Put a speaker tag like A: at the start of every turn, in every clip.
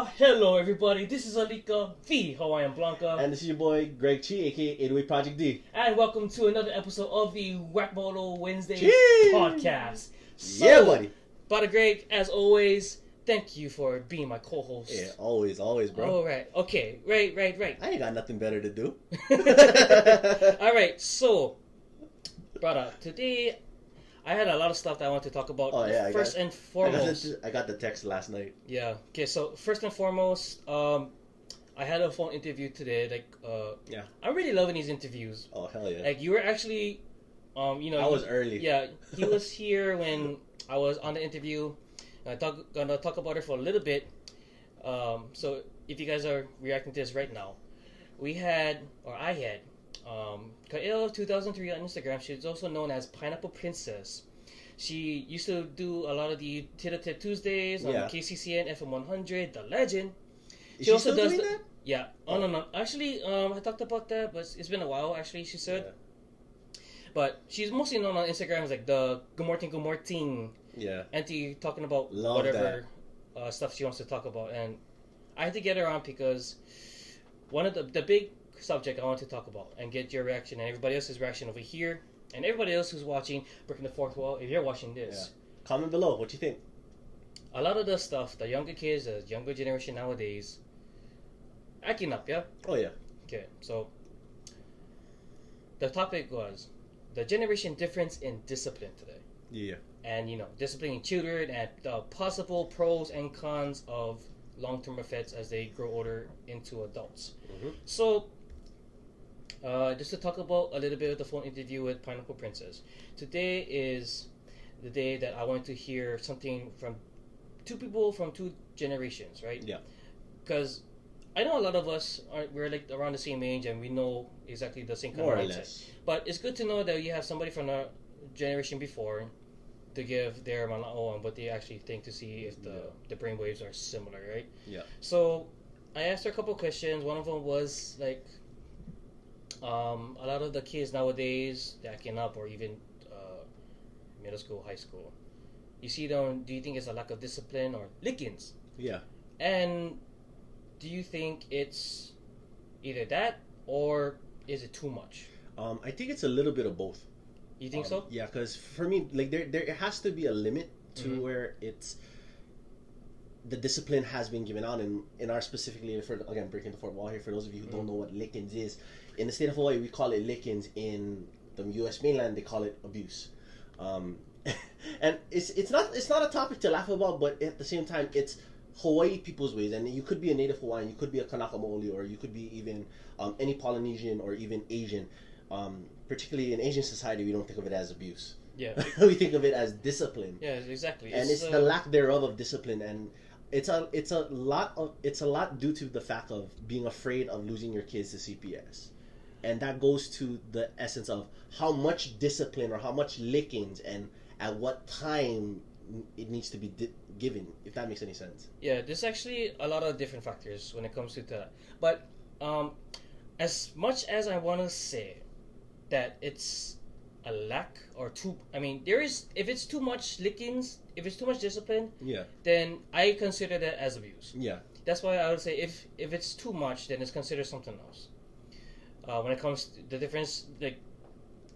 A: Hello everybody, this is Alika Kea, Hawaiian Blanca.
B: And this is your boy, Greg Kyi, aka 808 Project D.
A: And welcome to another episode of the Whack Bottle Wednesdays
B: Jeez.
A: podcast. So,
B: Yeah, buddy.
A: Brother Greg, as always, thank you for being my co-host.
B: Yeah, always, bro.
A: Alright, okay, right.
B: I ain't got nothing better to do.
A: Alright, so, brother, today I had a lot of stuff that I want to talk about.
B: Oh, yeah,
A: First and foremost.
B: I got the text last night.
A: Yeah, okay, so first and foremost, I had a phone interview today.
B: Yeah.
A: I'm really loving these interviews.
B: Oh, hell yeah.
A: Like, you were actually,
B: I was early.
A: Yeah, he was here when I was on the interview. Gonna talk about it for a little bit. So if you guys are reacting to this right now, I had, Kael 2003 on Instagram. She's also known as Pineapple Princess. She used to do a lot of the Tita Tip Tuesdays on KCCN FM 100, The Legend.
B: Is she also still doing that?
A: Yeah. Oh, no. Actually, I talked about that, but it's been a while, actually, she said. Yeah. But she's mostly known on Instagram as like the Good Morning.
B: Yeah.
A: Auntie talking about stuff she wants to talk about. And I had to get her on because one of the big subject I want to talk about and get your reaction and everybody else's reaction over here and everybody else who's watching, breaking the fourth wall, if you're watching this.
B: Yeah. Comment below, what you think?
A: A lot of the stuff, the younger kids, the younger generation nowadays, acting up, yeah?
B: Oh, yeah.
A: Okay, so the topic was the generation difference in discipline today.
B: Yeah.
A: And, disciplining children and the possible pros and cons of long-term effects as they grow older into adults. Mm-hmm. So, just to talk about a little bit of the phone interview with Pineapple Princess. Today is the day that I want to hear something from two people from two generations, right?
B: Yeah.
A: Because I know a lot of us we're like around the same age and we know exactly the same kind
B: More
A: of
B: or
A: mindset.
B: less.
A: But it's good to know that you have somebody from a generation before to give their manao on what they actually think to see if the brainwaves are similar, right?
B: Yeah.
A: So I asked her a couple questions. One of them was like, a lot of the kids nowadays acting up, or even middle school, high school. You see them. Do you think it's a lack of discipline or lickings?
B: Yeah.
A: And do you think it's either that or is it too much?
B: I think it's a little bit of both.
A: You think so?
B: Yeah, because for me, like there has to be a limit to where it's the discipline has been given out, and in our specifically, for again breaking the fourth wall here, for those of you who don't know what lickings is, in the state of Hawaii we call it lickings. In the U.S. mainland they call it abuse, and it's not a topic to laugh about, but at the same time it's Hawaii people's ways, and you could be a native Hawaiian, you could be a Kanaka Maoli, or you could be even any Polynesian or even Asian. Particularly in Asian society, we don't think of it as abuse.
A: Yeah.
B: We think of it as discipline.
A: Yeah, exactly.
B: And it's the lack thereof of discipline, and it's a lot due to the fact of being afraid of losing your kids to CPS, and that goes to the essence of how much discipline or how much lickings and at what time it needs to be given, if that makes any sense.
A: Yeah, there's actually a lot of different factors when it comes to that, but as much as I want to say that it's a lack or too, if it's too much lickings, if it's too much discipline, then I consider that as abuse.
B: Yeah.
A: That's why I would say if it's too much, then it's considered something else. When it comes to the difference, like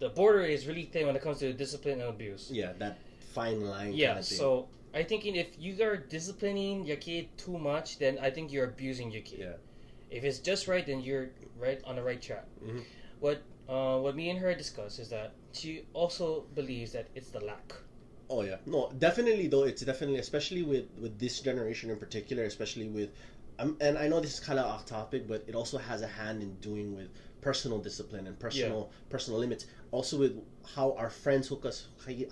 A: the border is really thin when it comes to discipline and abuse.
B: Yeah, that fine line.
A: Yeah,
B: kind of thing.
A: so I think if you are disciplining your kid too much, then I think you're abusing your kid.
B: Yeah.
A: If it's just right, then you're right on the right track.
B: Mm-hmm.
A: What me and her discuss is that she also believes that it's the lack.
B: Oh yeah, no, definitely though. It's definitely, especially with this generation in particular, especially with, and I know this is kind of off topic, but it also has a hand in doing with personal discipline and personal limits. Also with how our friends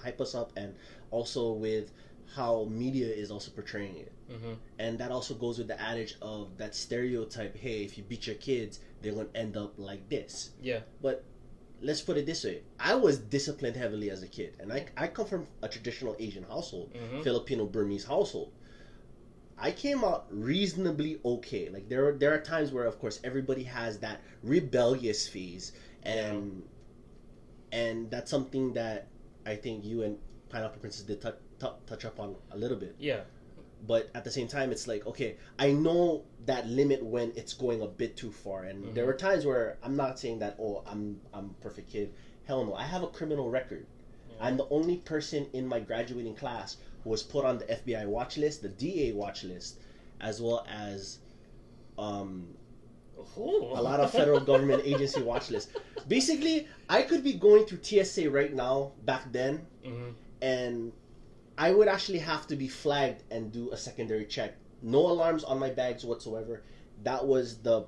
B: hype us up, and also with how media is also portraying it. Mm-hmm. And that also goes with the adage of that stereotype, hey, if you beat your kids, they're going to end up like this.
A: Yeah.
B: But let's put it this way. I was disciplined heavily as a kid. And I come from a traditional Asian household, Filipino-Burmese household. I came out reasonably okay. Like there are times where, of course, everybody has that rebellious phase. And that's something that I think you and Pineapple Princess did touch up on a little bit.
A: Yeah.
B: but at the same time, it's like, okay, I know that limit when it's going a bit too far, and there were times where I'm not saying that, oh, I'm a perfect kid. Hell no, I have a criminal record. I'm the only person in my graduating class who was put on the FBI watch list, the DA watch list, as well as a lot of federal government agency watch lists. Basically, I could be going through TSA right now, back then, and I would actually have to be flagged and do a secondary check. No alarms on my bags whatsoever. That was the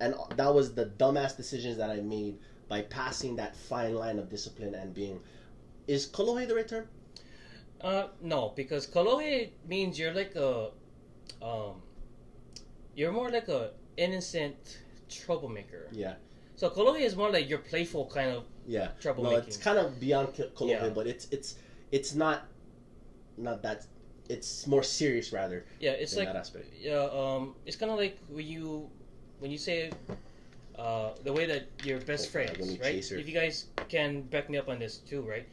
B: dumbass decisions that I made by passing that fine line of discipline and being... Is kolohe the right term?
A: No, because kolohe means you're like a... you're more like a innocent troublemaker.
B: Yeah.
A: So kolohe is more like your playful kind of troublemaking.
B: No, it's kind of beyond kolohe, but it's not that... It's more serious, rather.
A: Yeah, it's like...
B: that aspect.
A: Yeah, it's kind of like when you say... the way that your best friends, right? If you guys can back me up on this too, right?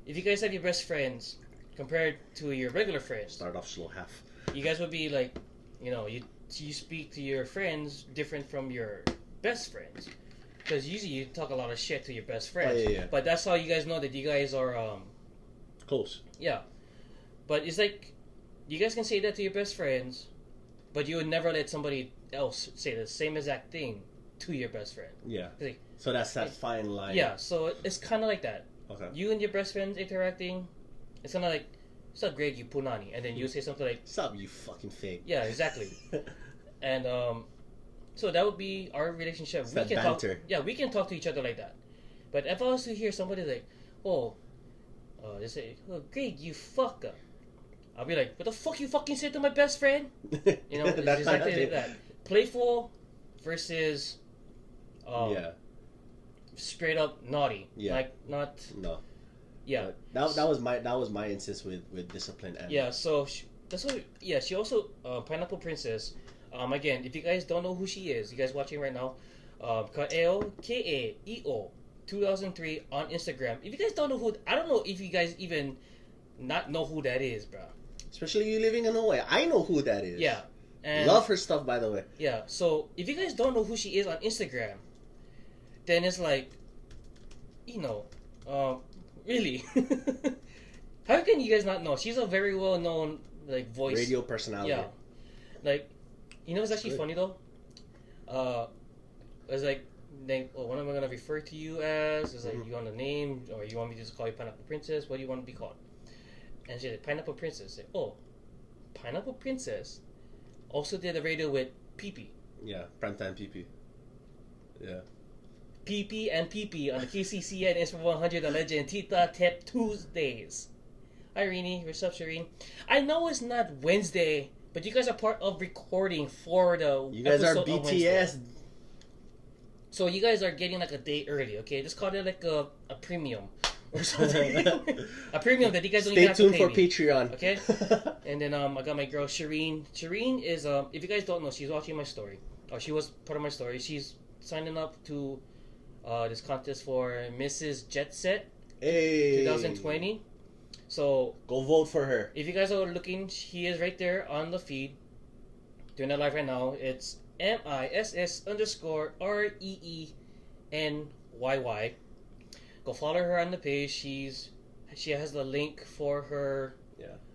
A: If you guys have your best friends compared to your regular friends,
B: start off slow, half.
A: You guys would be like, you speak to your friends different from your best friends, because usually you talk a lot of shit to your best friends.
B: Oh, yeah.
A: But that's how you guys know that you guys are
B: close.
A: Yeah, but it's like you guys can say that to your best friends, but you would never let somebody else say the same exact thing to your best friend.
B: Yeah.
A: Like,
B: so that's that fine line.
A: Yeah, so it's kind of like that.
B: Okay.
A: You and your best friends interacting, it's kind of like, "What's up, Greg, you punani?" And then you say something like,
B: "What's up, you fucking fake?"
A: Yeah, exactly. And so that would be our relationship.
B: It's we can banter.
A: We can talk to each other like that. But if I was to hear somebody like, they say, "Oh, Greg, you fucker," I'll be like, "What the fuck you fucking said to my best friend?" It's exactly like that. Playful versus straight up naughty.
B: Yeah.
A: Like not.
B: No.
A: Yeah.
B: That was my instance with discipline. And
A: So that's what. Yeah. She also Pineapple Princess. Again, if you guys don't know who she is, you guys watching right now, Alika Kea 2003 on Instagram. If you guys don't know who, I don't know if you guys even not know who that is, bro.
B: Especially you living in Hawaii, I know who that is.
A: Yeah. And
B: love her stuff, by the way.
A: Yeah, so if you guys don't know who she is on Instagram, then it's like, really, how can you guys not know? She's a very well-known voice,
B: radio personality.
A: Yeah, it's actually funny though. It's like, what am I gonna refer to you as? It's like, you want a name, or you want me to just call you Pineapple Princess? What do you want to be called? And she's like, Pineapple Princess. Like, Pineapple Princess also did a radio with PP.
B: Yeah, primetime PP. Yeah.
A: PP and PP on the KCCN Inspire 100 The Legend Tita Tip Tuesdays. Hi, Rini. What's up, Shareen? I know it's not Wednesday, but you guys are part of recording for the
B: You guys are BTS.
A: So you guys are getting like a day early, okay? Just call it like a premium or something. A premium that you guys don't even have to pay.
B: Stay tuned for Patreon.
A: Okay? And then I got my girl Shareen. Shareen is, if you guys don't know, she's watching my story. Or she was part of my story. She's signing up to this contest for Mrs. Jetset 2020. So
B: go vote for her.
A: If you guys are looking, she is right there on the feed. Doing that live right now. It's MISS_REENYY. Go follow her on the page. She has the link for her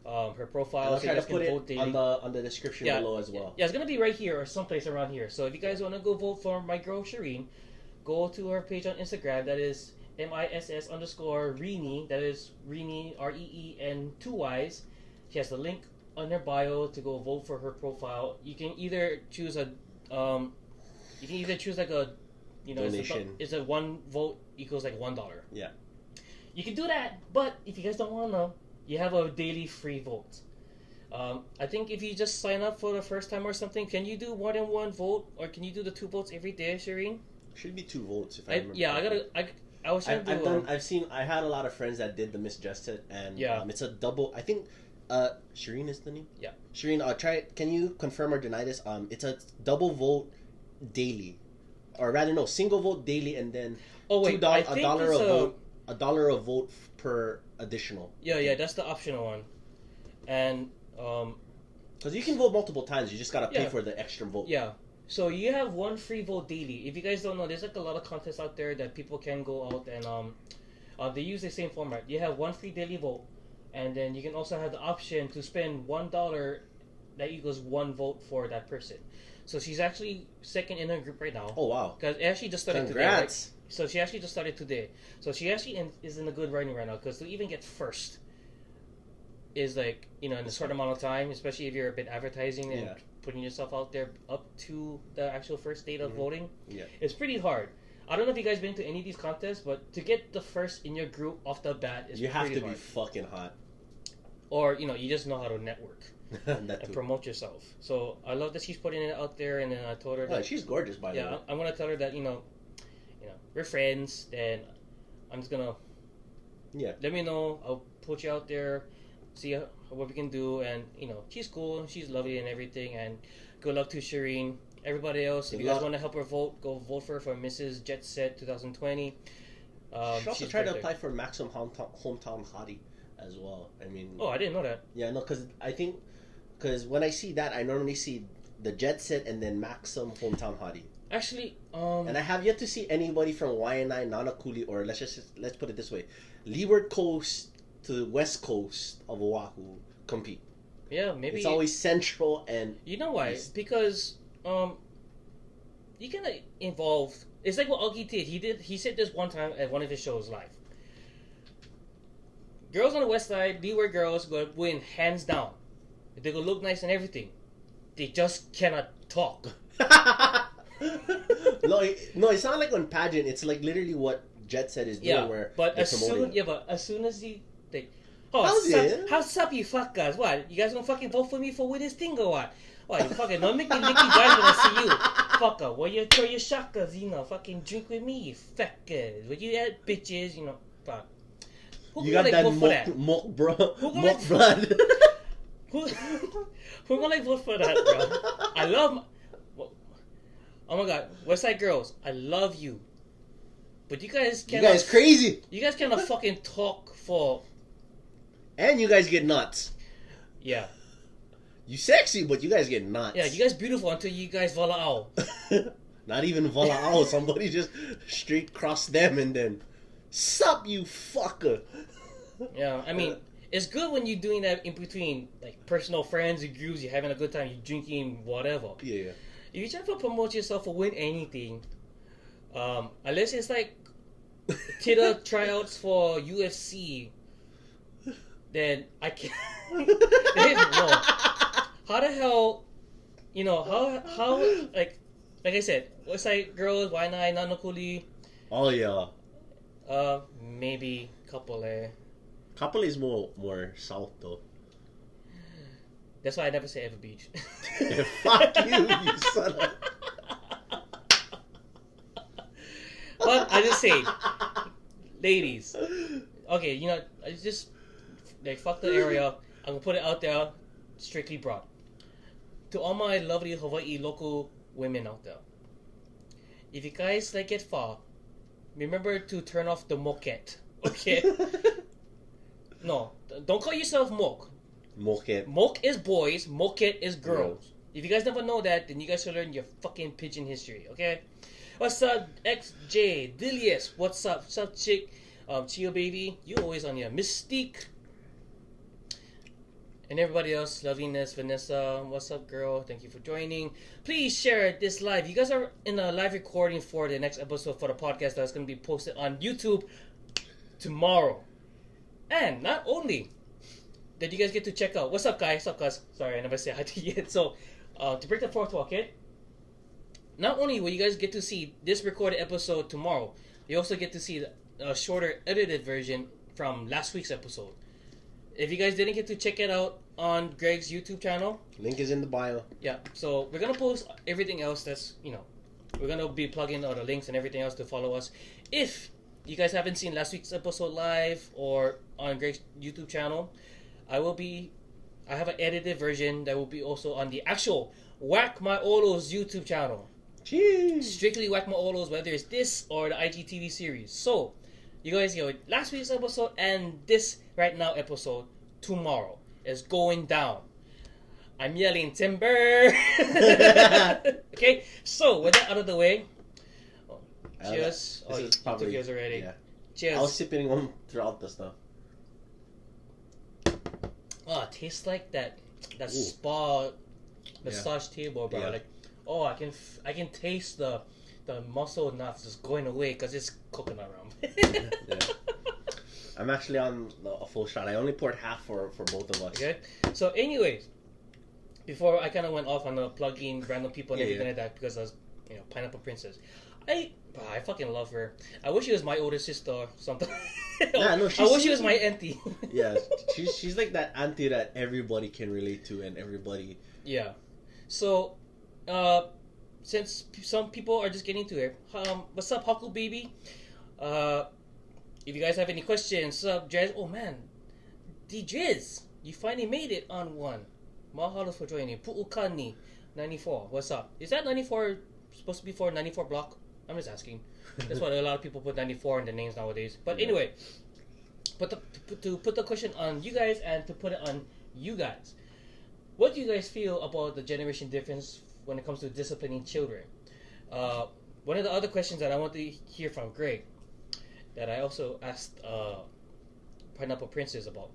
A: her profile.
B: I'll try to put it on the description below as well.
A: Yeah, it's gonna be right here or someplace around here. So if you guys want to go vote for my girl Shareen, go to her page on Instagram. That is MISS_Reenie. That is Reenie REEN 2 Y's. She has the link on her bio to go vote for her profile. You can either choose like a
B: donation.
A: It's a one vote equals like $1.
B: Yeah.
A: You can do that, but if you guys don't want to, you have a daily free vote. I think if you just sign up for the first time or something, can you do more than one vote, or can you do the 2 votes every day, Shareen?
B: Should be 2 votes if I remember.
A: Yeah, I was trying to do.
B: I had a lot of friends that did the Miss Jetset, and it's a double. I think Shareen is the name.
A: Yeah.
B: Shareen, can you confirm or deny this? It's a double vote daily, or rather, no, single vote daily, and then $2 a dollar a vote per additional.
A: Yeah, that's the optional one, and
B: Because you can vote multiple times. You just gotta pay
A: Yeah.
B: for the extra vote.
A: Yeah. So you have one free vote daily. If you guys don't know, there's like a lot of contests out there that people can go out and they use the same format. You have one free daily vote, and then you can also have the option to spend $1 that equals one vote for that person. So she's actually second in her group right now.
B: Oh wow!
A: Because actually just started
B: Congrats.
A: today. Right? So she actually just started today. So she actually is in a good running right now. Because to even get first is like, in a short amount of time, especially if you're a bit advertising and putting yourself out there up to the actual first date of voting.
B: Yeah,
A: it's pretty hard. I don't know if you guys been to any of these contests, but to get the first in your group off the bat is
B: you have to
A: hard.
B: be fucking hot,
A: or you just know how to network
B: and
A: promote yourself. So I love that she's putting it out there, and then I told her that
B: she's gorgeous by the way.
A: Yeah, I'm gonna tell her that we're friends. Then I'm just gonna let me know. I'll put you out there, see what we can do, and she's cool, she's lovely and everything, and good luck to Shareen. Everybody else, if you guys want to help her vote, go vote for her for Mrs. Jetset 2020.
B: She also tried to apply for Maximum Hometown Hottie as well. I mean,
A: I didn't know that.
B: Yeah, no, because when I see that, I normally see the Jetset and then Maxim Hometown Hottie.
A: Actually,
B: and I have yet to see anybody from Waianae, Nanakuli, or let's put it this way, Leeward Coast to the West Coast of Oahu compete.
A: Yeah, maybe
B: it's always central and.
A: You know why? Because you can involve. It's like what Augie did. He said this one time at one of his shows live. Girls on the west side, Leeward girls, go win hands down. They go look nice and everything. They just cannot talk.
B: No, it's not like on pageant. It's like literally what Jetset is doing. Where
A: as soon as you think, how's up, you fuckers? What, you guys gonna fucking vote for me for win this thing or what? What, you fucking don't make me lick you guys when I see you, fucker. Well, you throw your shakas, fucking drink with me, you fuckers. When you at bitches, fuck.
B: You got that mock blood.
A: Who gonna vote for that, bro? I love. Oh my god, West Side girls, I love you, but you guys cannot.
B: You guys crazy.
A: You guys cannot fucking talk for.
B: And you guys get nuts.
A: Yeah.
B: You sexy, but you guys get nuts.
A: Yeah, you guys beautiful until you guys vola'au.
B: Not even vola'au. Somebody just straight cross them and then, sup, you fucker.
A: Yeah, I mean, it's good when you're doing that in between, like, personal friends and groups, you're having a good time, you're drinking, whatever.
B: Yeah.
A: If you're trying to promote yourself or win anything, unless it's like Twitter tryouts for UFC, then I can't. No. How the hell, how like I said, West Side girls, Waianae, Nanakuli.
B: Oh yeah.
A: Maybe Kapolei.
B: Kapolei is more south though.
A: That's why I never say Ever Beach.
B: Fuck you son of.
A: But I just say, ladies. Okay, I just fuck the area. I'm gonna put it out there, strictly broad. To all my lovely Hawaii local women out there, if you guys get far, remember to turn off the moket. Okay? No, don't call yourself mok.
B: Moket.
A: Mok is boys, moket is girls. If you guys never know that, then you guys should learn your fucking pigeon history, okay? What's up, XJ, Dilius? What's up? What's up, chick? Chio baby, you always on your Mystique. And everybody else, Loviness, Vanessa, what's up, girl? Thank you for joining. Please share this live. You guys are in a live recording for the next episode for the podcast that's going to be posted on YouTube tomorrow. And not only that you guys get to check out. What's up, guys? What's up, guys? Sorry, I never said hi to you yet. So, to break the fourth wall, okay? Not only will you guys get to see this recorded episode tomorrow, you also get to see a shorter edited version from last week's episode. If you guys didn't get to check it out on Greg's YouTube channel,
B: link is in the bio.
A: Yeah, so we're gonna post everything else that's we're gonna be plugging all the links and everything else to follow us. If you guys haven't seen last week's episode live or on Greg's YouTube channel, I have an edited version that will be also on the actual Whack My Olos YouTube channel.
B: Jeez.
A: Strictly Whack My Olos, whether it's this or the IGTV series. So you guys get last week's episode and this right now episode tomorrow is going down. I'm yelling timber. Okay, so with that out of the way, cheers.
B: This is probably,
A: took yours already.
B: Yeah.
A: Cheers.
B: I was sipping one throughout the stuff.
A: Oh, it tastes like that spa massage table, bro.
B: Yeah.
A: Like, oh, I can taste the muscle nuts just going away because it's coconut rum.
B: Yeah. I'm actually on a full shot. I only poured half for both of us.
A: Okay. So, anyways, before I kind of went off on the plugging random people and everything like that because I was, Pineapple Princess. I fucking love her. I wish she was my older sister or something.
B: Nah, no,
A: I wish she was my auntie.
B: Yeah, she's like that auntie that everybody can relate to and everybody.
A: Yeah. So, since some people are just getting to it, what's up, Haku baby? If you guys have any questions, what's up, Jez? Oh man, D-Driz, you finally made it on one. Mahalo for joining. Pu'ukani 94. What's up? Is that 94 supposed to be for 94 block? I'm just asking. That's why a lot of people put 94 in their names nowadays. But anyway, to put the question on you guys and to put it on you guys, what do you guys feel about the generation difference when it comes to disciplining children? One of the other questions that I want to hear from Greg, that I also asked Pineapple Princess about,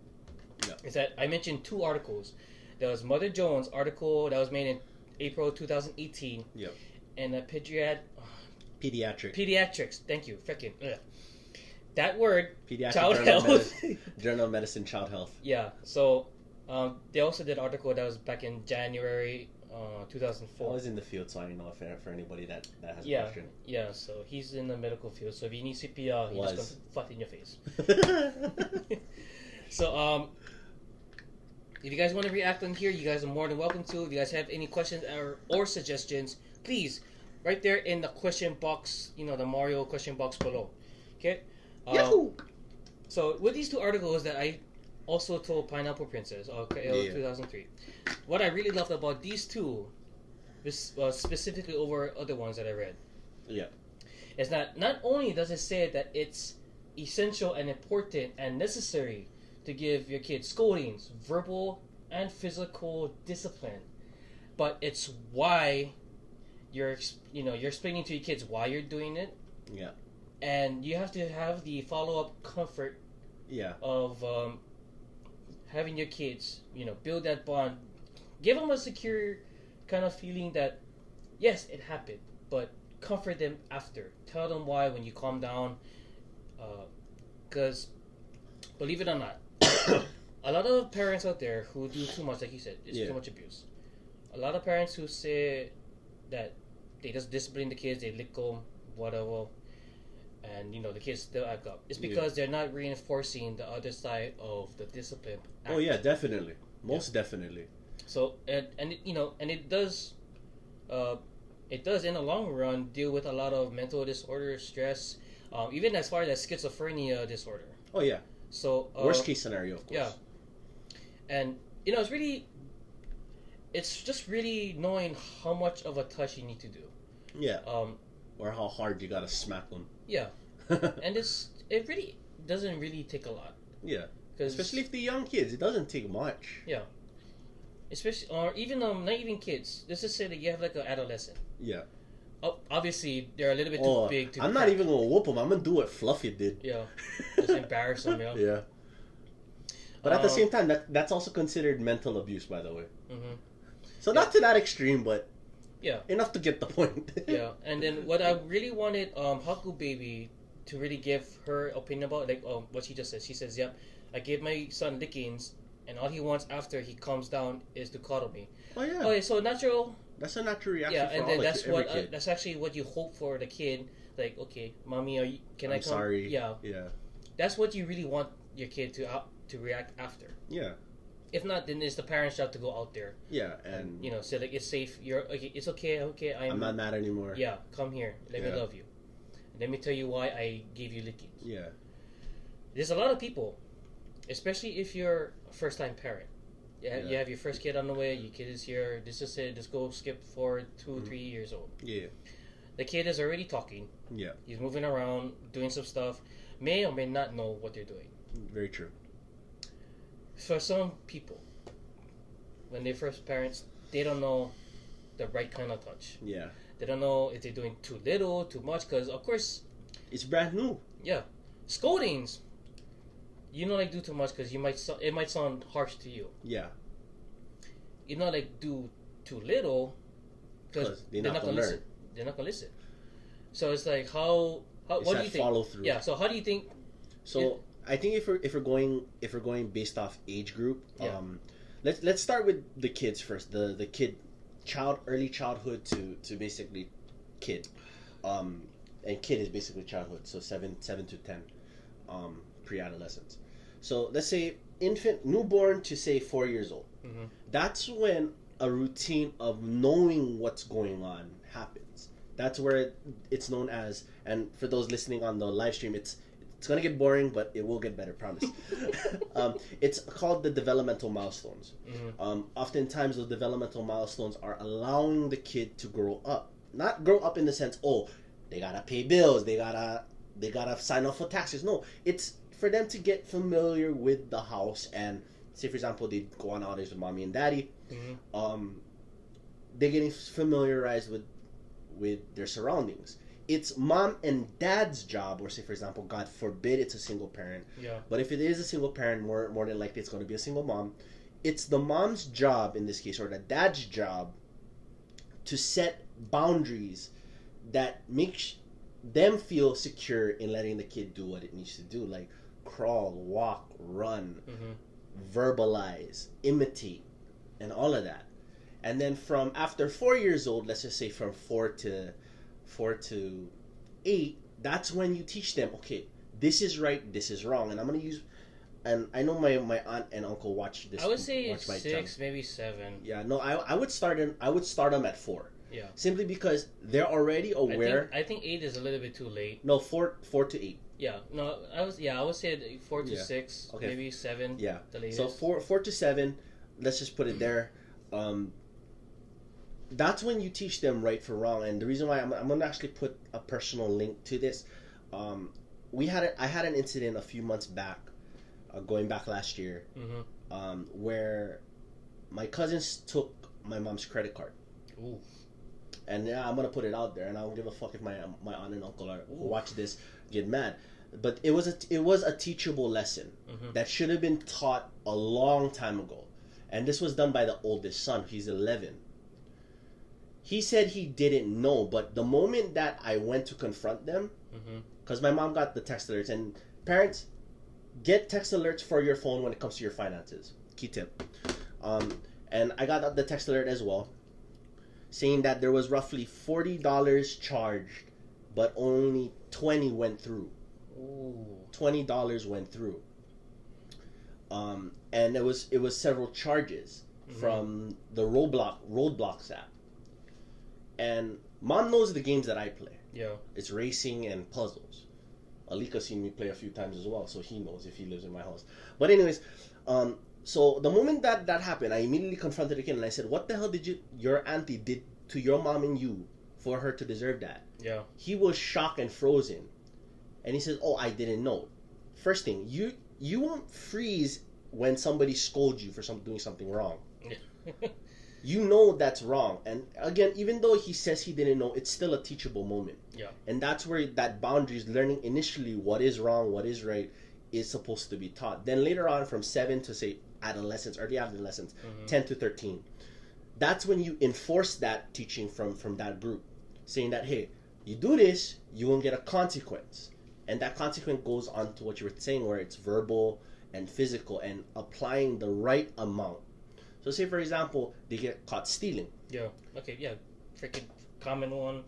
A: is that I mentioned 2 articles. There was Mother Jones' article that was made in April 2018.
B: Yep.
A: And a Pediatrics. Thank you. Freaking. That word.
B: Pediatric
A: Child Health.
B: Journal of Medicine, Child Health.
A: Yeah. So, they also did an article that was back in January 2004.
B: I was in the field, so I don't know for anybody that has a question.
A: Yeah. So he's in the medical field. So if you need CPR, he's just gonna fuck in your face. So, if you guys want to react on here, you guys are more than welcome to. If you guys have any questions or suggestions, please, right there in the question box, the Mario question box below. Okay?
B: Yahoo!
A: So, with these 2 articles that I also told Pineapple Princess, 2003, what I really loved about these 2, specifically over other ones that I read, is that not only does it say that it's essential and important and necessary to give your kids scoldings, verbal and physical discipline, but it's why you're explaining to your kids why you're doing it.
B: Yeah.
A: And you have to have the follow-up comfort.
B: Yeah.
A: Of having your kids, build that bond, give them a secure kind of feeling that yes, it happened, but comfort them after. Tell them why when you calm down, because believe it or not. A lot of parents out there who do too much, like you said, it's too much abuse. A lot of parents who say that they just discipline the kids, they lick them, whatever, and the kids still act up. It's because they're not reinforcing the other side of the discipline act.
B: Oh yeah, definitely, most definitely.
A: So and it does in the long run deal with a lot of mental disorder, stress, even as far as schizophrenia disorder.
B: Oh yeah.
A: So
B: worst case scenario, of course.
A: Yeah. And it's just really knowing how much of a touch you need to do.
B: Yeah. Or how hard you gotta smack them.
A: Yeah. And it really doesn't really take a lot.
B: Yeah. Especially if they're young kids, it doesn't take much.
A: Yeah. Especially, or even not even kids. Let's just say that you have like an adolescent.
B: Yeah.
A: Obviously, they're a little bit too big to.
B: I'm not even gonna whoop them. I'm gonna do what Fluffy did.
A: Yeah. Just embarrass them. Yeah.
B: Yeah. But at the same time, that's also considered mental abuse, by the way.
A: Mm-hmm.
B: So not to that extreme, but
A: yeah,
B: enough to get the point.
A: Yeah, and then what I really wanted Haku Baby to really give her opinion about, like what she just said. She says, "Yep, I gave my son lickings, and all he wants after he calms down is to cuddle me."
B: Oh yeah.
A: Okay, so natural.
B: That's a natural reaction.
A: Yeah,
B: for
A: and
B: all,
A: then
B: like, kid.
A: that's actually what you hope for the kid. Like, okay, mommy, can I come?
B: Sorry.
A: Yeah.
B: Yeah.
A: That's what you really want your kid to react after.
B: Yeah.
A: If not, then it's the parents' job to go out there.
B: Yeah, and
A: say like it's safe. You're okay. It's okay. Okay,
B: I'm not mad anymore.
A: Yeah, come here. Let me love you. Let me tell you why I gave you lickings.
B: Yeah.
A: There's a lot of people, especially if you're a first-time parent. You have your first kid on the way. Your kid is here. This is it. Just go skip forward 2-3 years old.
B: Yeah.
A: The kid is already talking.
B: Yeah.
A: He's moving around, doing some stuff. May or may not know what they're doing.
B: Very true.
A: For some people, when they first parents, they don't know the right kind of touch.
B: Yeah.
A: They don't know if they're doing too little, too much, because of course
B: it's brand new.
A: Yeah, scoldings. You don't like do too much because it might sound harsh to you.
B: Yeah.
A: You not like do too little because they're not gonna listen. They're not gonna listen. So it's like how what do you think?
B: Follow through.
A: Yeah. So how do you think?
B: So I think if we're going based off age group, let's start with the kids first. The kid, early childhood to basically kid, and kid is basically childhood. So 7 to 10, pre-adolescence. So let's say newborn to say 4 years old.
A: Mm-hmm.
B: That's when a routine of knowing what's going on happens. That's where it's known as, and for those listening on the live stream, it's gonna get boring, but it will get better, promise. It's called the developmental milestones.
A: Mm-hmm.
B: Oftentimes, those developmental milestones are allowing the kid to grow up. Not grow up in the sense, oh, they gotta pay bills, they gotta sign up for taxes. No, it's for them to get familiar with the house, and say, for example, they go on holidays with mommy and daddy.
A: Mm-hmm.
B: They're getting familiarized with their surroundings. It's mom and dad's job, or say, for example, God forbid it's a single parent.
A: Yeah.
B: But if it is a single parent, more than likely it's going to be a single mom. It's the mom's job in this case, or the dad's job, to set boundaries that makes them feel secure in letting the kid do what it needs to do, like crawl, walk, run, verbalize, imitate, and all of that. And then from after 4 years old, let's just say from 4 to 8, that's when you teach them, okay, this is right, this is wrong. And I'm going to use, and I know my aunt and uncle watch this.
A: I would say 6, maybe 7.
B: Yeah, no, I would start them at 4.
A: Yeah.
B: Simply because they're already aware.
A: I think 8 is a little bit too late.
B: No, 4 to 8.
A: Yeah. No, I would say 4 to 6, okay. Maybe 7.
B: Yeah.
A: The latest.
B: So 4 to 7, let's just put it there. That's when you teach them right from wrong, and the reason why I'm going to actually put a personal link to this. I had an incident a few months back, going back last year, where my cousins took my mom's credit card.
A: Ooh.
B: And yeah, I'm gonna put it out there, and I don't give a fuck if my aunt and uncle who watch this get mad. But it was a teachable lesson that should have been taught a long time ago, and this was done by the oldest son. He's 11. He said he didn't know, but the moment that I went to confront them, because my mom got the text alerts, and parents, get text alerts for your phone when it comes to your finances. Key tip. And I got the text alert as well, saying that there was roughly $40 charged, but only $20 went through.
A: Ooh.
B: $20 went through. And it was several charges from the Roadblocks app. And mom knows the games that I play.
A: Yeah.
B: It's racing and puzzles. Alika seen me play a few times as well, so he knows if he lives in my house. But anyways, so the moment that happened, I immediately confronted the kid and I said, "What the hell did your auntie did to your mom and you for her to deserve that?"
A: Yeah. He
B: was shocked and frozen, and he says, "Oh, I didn't know." First thing, you won't freeze when somebody scolds you for doing something wrong. You know that's wrong, and again, even though he says he didn't know, it's still a teachable moment.
A: Yeah.
B: And that's where that boundaries, learning initially what is wrong, what is right, is supposed to be taught. Then later on, from 7 to say adolescence, early adolescence, 10 to 13, that's when you enforce that teaching from that group, saying that, hey, you do this, you won't get a consequence. And that consequence goes on to what you were saying, where it's verbal and physical, and applying the right amount. So say, for example, they get caught stealing.
A: Yeah. Okay, yeah. Freaking common one.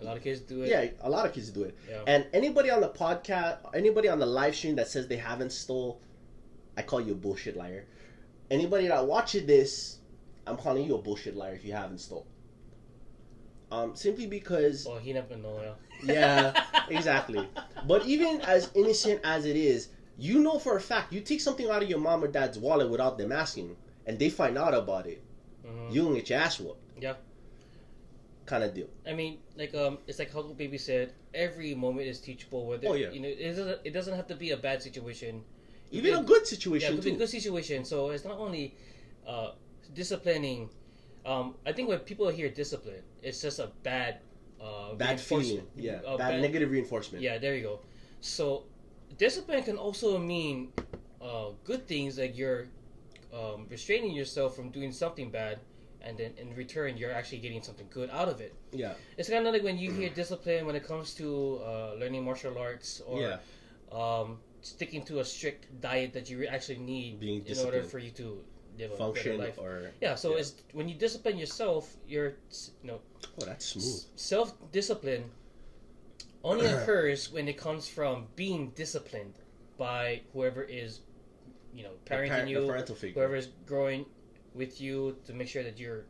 A: A lot of kids do it.
B: Yeah, a lot of kids do it.
A: Yeah.
B: And anybody on the podcast, anybody on the live stream that says they haven't stole, I call you a bullshit liar. Anybody that watches this, I'm calling you a bullshit liar if you haven't stole. Simply because...
A: Well, he never know,
B: yeah, exactly. But even as innocent as it is, you know for a fact, you take something out of your mom or dad's wallet without them asking, and they find out about it, you don't get your ass whooped.
A: Yeah.
B: Kind of deal.
A: I mean, like, it's like how Baby said, every moment is teachable. Whether, you know, it doesn't have to be a bad situation.
B: Even a good situation,
A: too. Yeah, it could be a good situation. So it's not only disciplining. I think when people hear discipline, it's just a bad
B: feeling. Yeah, bad negative reinforcement.
A: Yeah, there you go. So discipline can also mean good things, like you're restraining yourself from doing something bad, and then in return you're actually getting something good out of it.
B: Yeah,
A: it's kind of like when you hear discipline when it comes to learning martial arts, or sticking to a strict diet that you actually need in order for you to live a better life. So it's when you discipline yourself, you're oh,
B: that's smooth.
A: Self-discipline only occurs when it comes from being disciplined by whoever is parenting you, whoever is growing with you, to make sure that you're,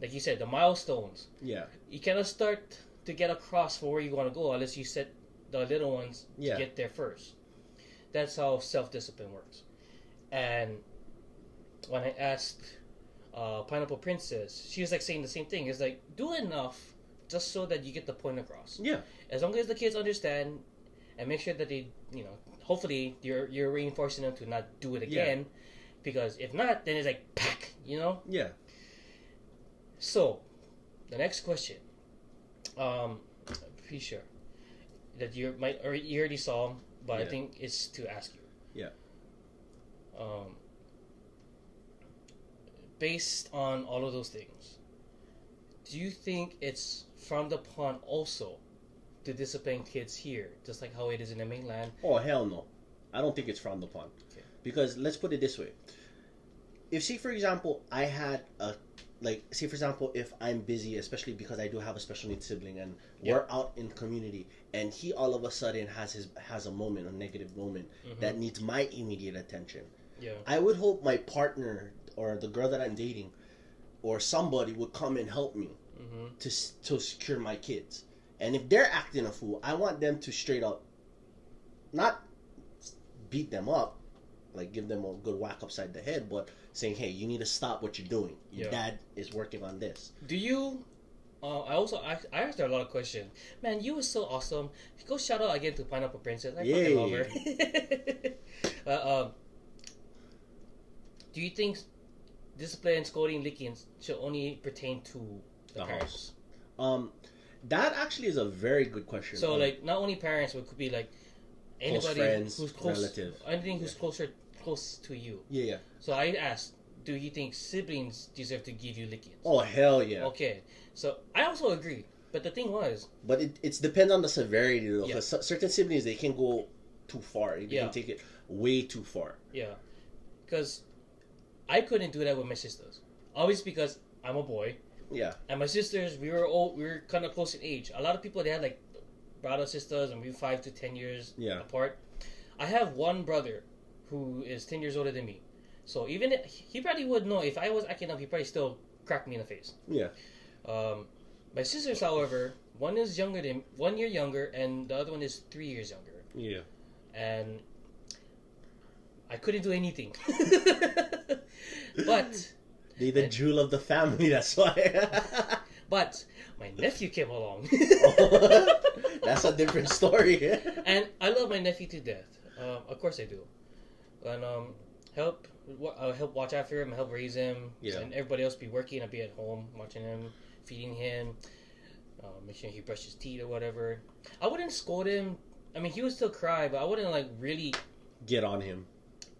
A: like you said, the milestones.
B: Yeah,
A: you cannot start to get across for where you want to go unless you set the little ones to get there first. That's how self-discipline works. And when I asked Pineapple Princess, she was like saying the same thing. It's like, do enough just so that you get the point across.
B: Yeah.
A: As long as the kids understand and make sure that they, hopefully you're reinforcing them to not do it again. Yeah. Because if not, then it's like, pack,
B: Yeah.
A: So, the next question. I'm pretty sure that you already saw, but I think it's to ask you.
B: Yeah.
A: Based on all of those things, do you think it's frowned upon also to discipline kids here, just like how it is in the mainland?
B: Oh, hell no. I don't think it's frowned upon. Okay. Because let's put it this way. If, say, for example, I had if I'm busy, especially because I do have a special needs sibling, and we're out in community, and he all of a sudden has a moment, a negative moment, that needs my immediate attention.
A: Yeah.
B: I would hope my partner or the girl that I'm dating or somebody would come and help me to secure my kids. And if they're acting a fool, I want them to straight up not beat them up, like give them a good whack upside the head, but saying, hey, you need to stop what you're doing. Your dad is working on this.
A: Do you... I asked her a lot of questions. Man, you were so awesome. Go shout out again to Pineapple Princess. I fucking love her. Do you think discipline, scolding, licking should only pertain to the parents?
B: House? That actually is a very good question.
A: So, like, not only parents, but it could be like anybody
B: close friends,
A: who's close,
B: relative,
A: anything who's close to you.
B: Yeah. So
A: I asked, do you think siblings deserve to give you lickings?
B: Oh, hell yeah.
A: Okay. So I also agree. But the thing was...
B: But it depends on the severity, though. Because certain siblings, they can go too far. They can take it way too far.
A: Yeah. Because I couldn't do that with my sisters. Obviously because I'm a boy.
B: Yeah. And
A: my sisters, we were kind of close in age. A lot of people, they had like brother sisters, and we were 5 to 10 years apart. I have one brother who is 10 years older than me. So even he probably would know if I was acting up, he probably still cracked me in the face.
B: Yeah.
A: My sisters, however, one is 1 year younger, and the other one is 3 years younger.
B: Yeah.
A: And I couldn't do anything. But
B: they're the jewel of the family, that's why.
A: But my nephew came along.
B: That's a different story.
A: And I love my nephew to death. Of course I do. And help watch after him, help raise him.
B: Yeah.
A: And everybody else be working. I'll be at home watching him, feeding him, make sure he brushes his teeth or whatever. I wouldn't scold him. I mean, he would still cry, but I wouldn't like really
B: get on him.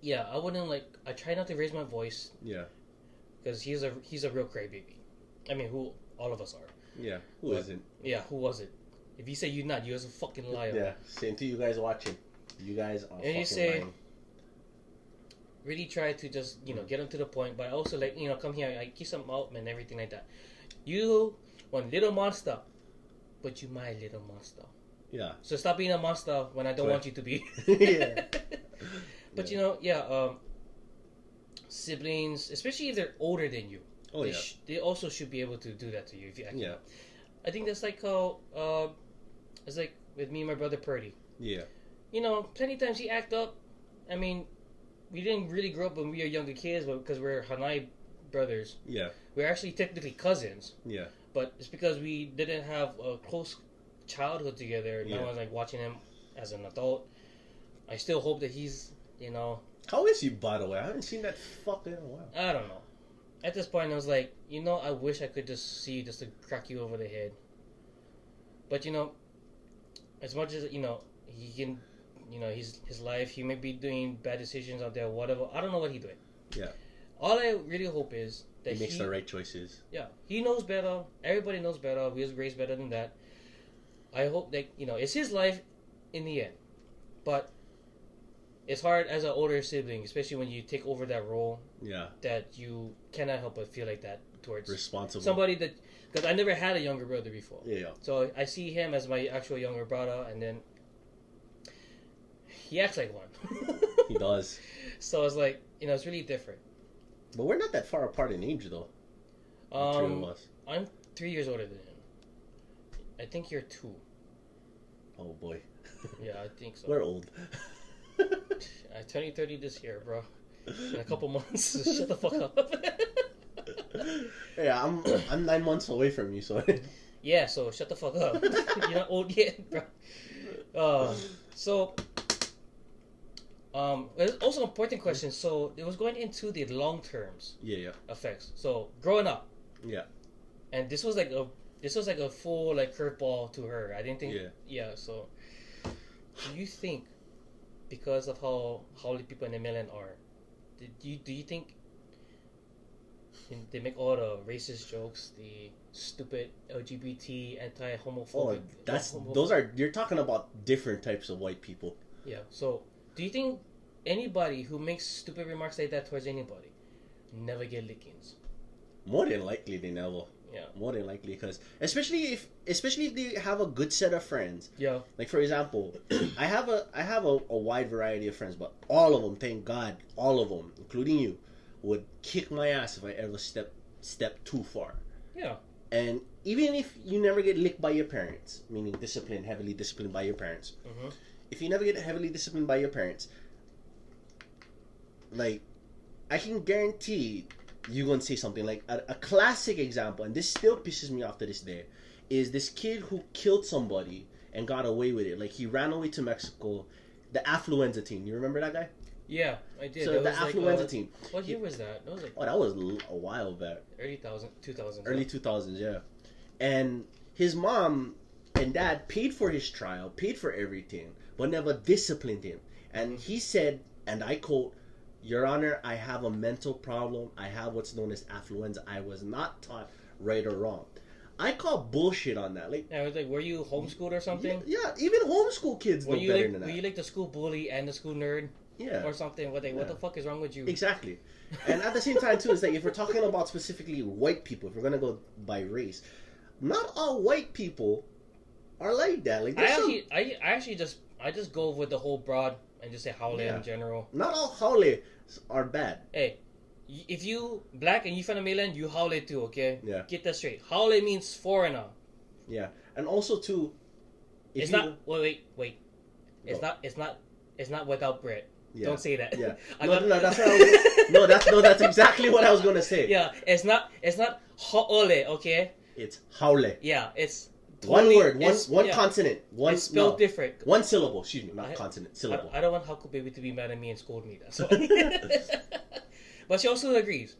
B: Yeah,
A: I wouldn't like. I try not to raise my voice.
B: Yeah.
A: Because he's a real crybaby. I mean, who all of us are.
B: Yeah. Who isn't?
A: Yeah. Who was it? If you say you're not, you're a fucking liar.
B: Yeah. Same to you guys watching. You guys are
A: and
B: fucking lying.
A: Really try to just get them to the point, but also like come here, I kiss them out and everything like that. You one little monster, but you my little monster.
B: Yeah.
A: So stop being a monster when I don't want you to be.
B: Yeah.
A: But siblings, especially if they're older than you, they also should be able to do that to you if you act up. I think that's like how it's like with me and my brother Purdy.
B: Yeah.
A: Plenty of times he act up. I mean, we didn't really grow up when we were younger kids, but because we're Hanai brothers.
B: Yeah.
A: We're actually technically cousins.
B: Yeah.
A: But it's because we didn't have a close childhood together. Now I'm like watching him as an adult. I still hope that he's,
B: How is he, by the way? I haven't seen that fuck in a while.
A: I don't know. at this point, I was like, I wish I could just see just to crack you over the head. But as much as he can, his life, he may be doing bad decisions out there, whatever. I don't know what he doing.
B: Yeah.
A: All I really hope is that
B: he makes the right choices.
A: Yeah, he knows better. Everybody knows better. We was raised better than that. I hope that it's his life in the end, but it's hard as an older sibling, especially when you take over that role.
B: Yeah.
A: That you cannot help but feel like that towards
B: responsible
A: somebody that, because I never had a younger brother before.
B: Yeah.
A: So I see him as my actual younger brother, and then he acts like one.
B: He does.
A: So it's like it's really different.
B: But we're not that far apart in age, though. The three of us.
A: I'm 3 years older than him. I think you're 2.
B: Oh boy.
A: Yeah, I think so.
B: We're old.
A: I'm turning 30 this year, bro. In a couple months. Shut the fuck up.
B: Yeah, I'm 9 months away from you, so.
A: Yeah, so shut the fuck up. You're not old yet, bro. There's also an important question. So it was going into the long terms.
B: Yeah.
A: Effects. So growing up.
B: Yeah.
A: And this was like a full curveball to her. I didn't think.
B: Yeah.
A: Yeah. So, do you think, because of how the people in the mainland are, do you think they make all the racist jokes, the stupid LGBT anti-homophobic?
B: You're talking about different types of white people.
A: Yeah. So, do you think anybody who makes stupid remarks like that towards anybody never get lickings?
B: More than likely, they never.
A: Yeah.
B: More than likely, because especially if they have a good set of friends.
A: Yeah.
B: Like, for example, I have a wide variety of friends, but all of them, thank God, all of them, including you, would kick my ass if I ever step too far.
A: Yeah.
B: And even if you never get licked by your parents, meaning heavily disciplined by your parents, if you never get heavily disciplined by your parents, like, I can guarantee you're going to say something like a classic example, and this still pisses me off to this day, is this kid who killed somebody and got away with it. Like, he ran away to Mexico, the Affluenza team. You remember that guy?
A: Yeah, I did.
B: So the Affluenza team.
A: What year was that? That was like...
B: Oh, that was a while back.
A: Early 2000s.
B: Early 2000s, yeah. And his mom and dad paid for his trial, paid for everything, but never disciplined him. And he said, and I quote, "Your Honor, I have a mental problem. I have what's known as affluenza. I was not taught right or wrong." I call bullshit on that. Like,
A: yeah, I was like, were you homeschooled or something?
B: Yeah, even homeschool kids know better than that.
A: Were you like the school bully and the school nerd?
B: Yeah.
A: Or something? What the fuck is wrong with you?
B: Exactly. And at the same time, too, it's like, if we're talking about specifically white people, if we're going to go by race, not all white people are like that. Like,
A: I just go with the whole broad and just say haole in general.
B: Not all haole are bad.
A: Hey, if you black and you from the mainland, you haole too, okay?
B: Yeah.
A: Get that straight. Haole means foreigner.
B: Yeah. And also, too,
A: It's not without bread.
B: Yeah.
A: Don't say that.
B: Yeah. That's exactly what I was gonna say.
A: Yeah, it's not haole, okay?
B: It's haole.
A: Yeah, it's
B: one word, one consonant, one
A: it's spelled different.
B: One syllable. Excuse me, not consonant, syllable.
A: I don't want Haku Baby to be mad at me and scold me. That's why. But she also agrees.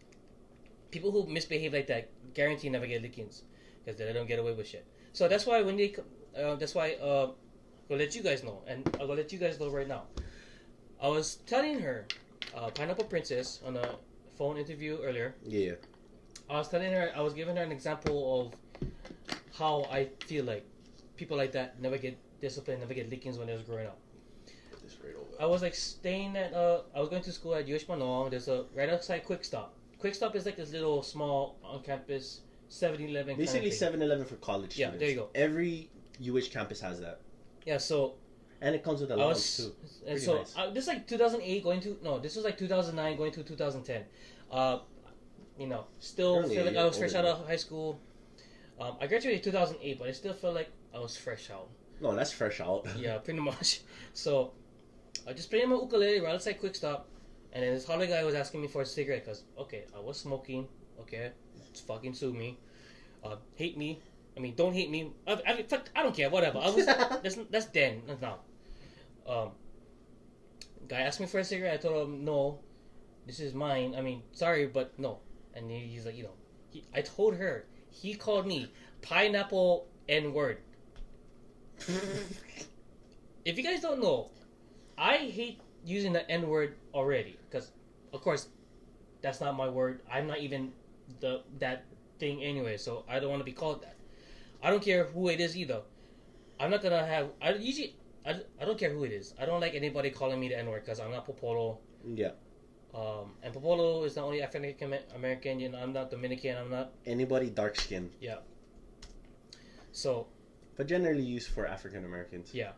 A: People who misbehave like that guarantee never get lickings because they don't get away with shit. So that's why when they, I'll let you guys know, and I'll let you guys know right now. I was telling her, Pineapple Princess, on a phone interview earlier.
B: Yeah.
A: I was giving her an example of how I feel like people like that never get disciplined, never get lickings when they was growing up.
B: This right over.
A: I was like staying at, I was going to school at UH Manong. There's a right outside Quick Stop. Quick Stop is like this little small on-campus 7-Eleven.
B: Basically 7-Eleven for college students.
A: Yeah, there you go.
B: Every UH campus has that.
A: Yeah, so.
B: And it comes with a lounge too.
A: And so nice. This is like 2008 this was like 2009 going to 2010. Still feel like I was fresh out of high school. I graduated in 2008, but I still feel like I was fresh out.
B: No, that's fresh out.
A: Yeah, pretty much. So I just played my ukulele right outside Quick Stop, and then this holiday guy was asking me for a cigarette because I was smoking. Okay, just fucking sue me. Hate me. I mean, don't hate me. I don't care. Whatever. I was. that's then. That's now. Guy asked me for a cigarette. I told him no. This is mine. I mean, sorry, but no. and he's like, I told her he called me pineapple N-word. If you guys don't know, I hate using the N-word already because, of course, that's not my word. I'm not even that thing anyway, so I don't want to be called that. I don't care who it is either. I'm not gonna have. I don't care who it is. I don't like anybody calling me the N-word because I'm not Popolo.
B: Yeah.
A: And Popolo is not only African American. I'm not Dominican. I'm not
B: anybody dark skinned.
A: Yeah. So.
B: But generally used for African Americans.
A: Yeah.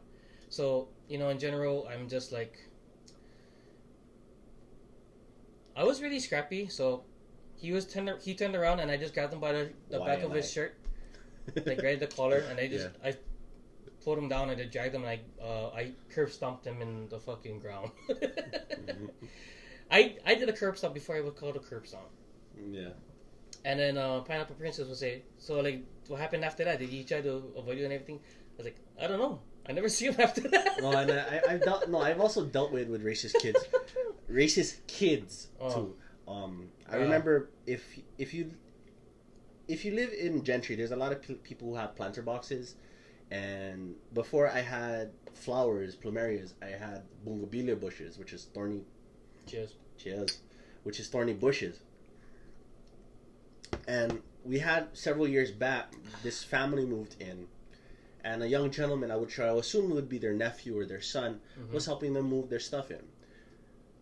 A: So in general, I'm just like. I was really scrappy, so he turned around and I just grabbed him by the back of his shirt, like right at the collar, and I pulled him down and I dragged him and I curb stomped him in the fucking ground. Mm-hmm. I did a curb stomp before I would call it a curb stomp.
B: Yeah.
A: And then Pineapple Princess would say, so like what happened after that? Did he try to avoid you and everything? I was like, I don't know. I never see him after that.
B: No, and I've also dealt with racist kids. Racist kids too. I remember if you live in Gentry, there's a lot of people who have planter boxes, and before I had flowers, plumerias, I had bungabillia bushes, which is thorny.
A: Cheers.
B: Which is thorny bushes. And we had several years back, this family moved in, and a young gentleman, I would assume it would be their nephew or their son, was helping them move their stuff in.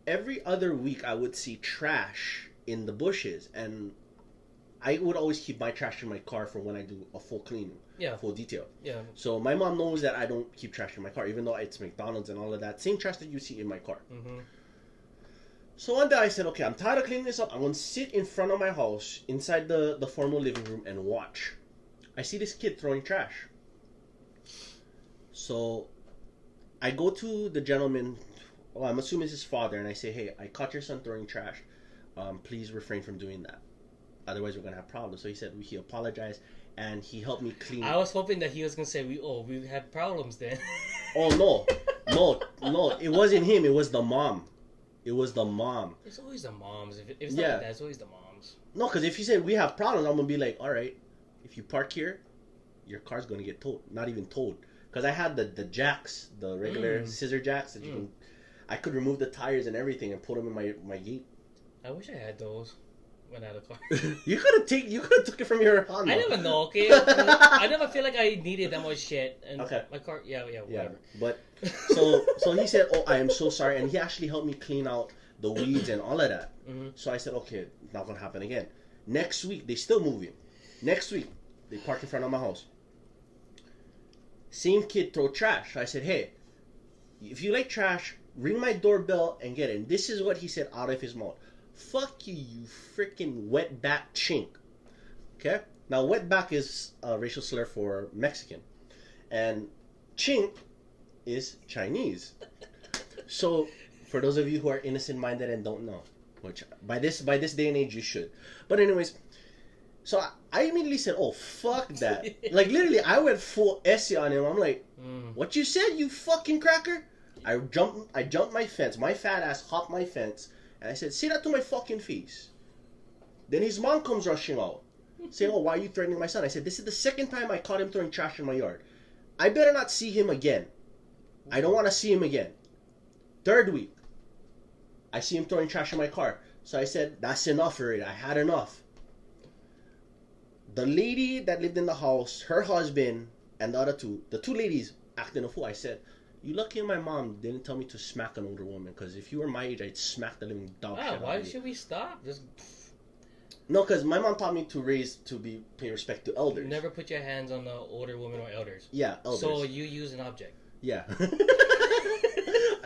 B: Every other week, I would see trash in the bushes, and I would always keep my trash in my car for when I do a full cleaning, full detail.
A: Yeah.
B: So my mom knows that I don't keep trash in my car, even though it's McDonald's and all of that. Same trash that you see in my car. Mm-hmm. So one day I said, okay, I'm tired of cleaning this up. I'm going to sit in front of my house, inside the formal living room, and watch. I see this kid throwing trash. So I go to the gentleman, I'm assuming it's his father, and I say, hey, I caught your son throwing trash. Please refrain from doing that. Otherwise, we're going to have problems. So he apologized, and he helped me clean.
A: I was hoping that he was going to say, we had problems then.
B: Oh, no. It wasn't him. It was the mom. It's
A: always the moms. If it's not like that, it's always the moms.
B: No, because if you say we have problems, I'm going to be like, all right, if you park here, your car's going to get towed. Not even towed. Because I had the jacks, the regular scissor jacks that I could remove the tires and everything and put them in my gate.
A: I wish I had those when I had a car.
B: You could have took it from your Honda.
A: I never know, okay? I never feel like I needed that much shit. And
B: okay.
A: My car, whatever.
B: Yeah, but so he said, oh, I am so sorry, and he actually helped me clean out the weeds and all of that. Mm-hmm. So I said, okay, not gonna happen again. Next week they still moving. Next week they park in front of my house. Same kid throw trash. I said, hey, if you like trash, ring my doorbell and get it. And this is what he said out of his mouth. Fuck you, you freaking wetback chink. Okay? Now, wetback is a racial slur for Mexican. And chink is Chinese. So, for those of you who are innocent-minded and don't know, which by this day and age you should. But anyways, so I immediately said, oh, fuck that. Like, literally, I went full essay on him. I'm like, what you said, you fucking cracker? I jumped my fence. My fat ass hopped my fence. And I said, say that to my fucking face. Then his mom comes rushing out, saying, oh, why are you threatening my son? I said, this is the second time I caught him throwing trash in my yard. I better not see him again. I don't want to see him again. Third week, I see him throwing trash in my car. So I said, that's enough already. I had enough. The lady that lived in the house, her husband, and the two ladies acting a fool. I said, you lucky my mom didn't tell me to smack an older woman, because if you were my age, I'd smack the living dog shit out of you.
A: Why should we stop? Just...
B: No, because my mom taught me to pay respect to elders.
A: Never put your hands on the older women or elders.
B: Yeah, elders.
A: So you use an object.
B: Yeah.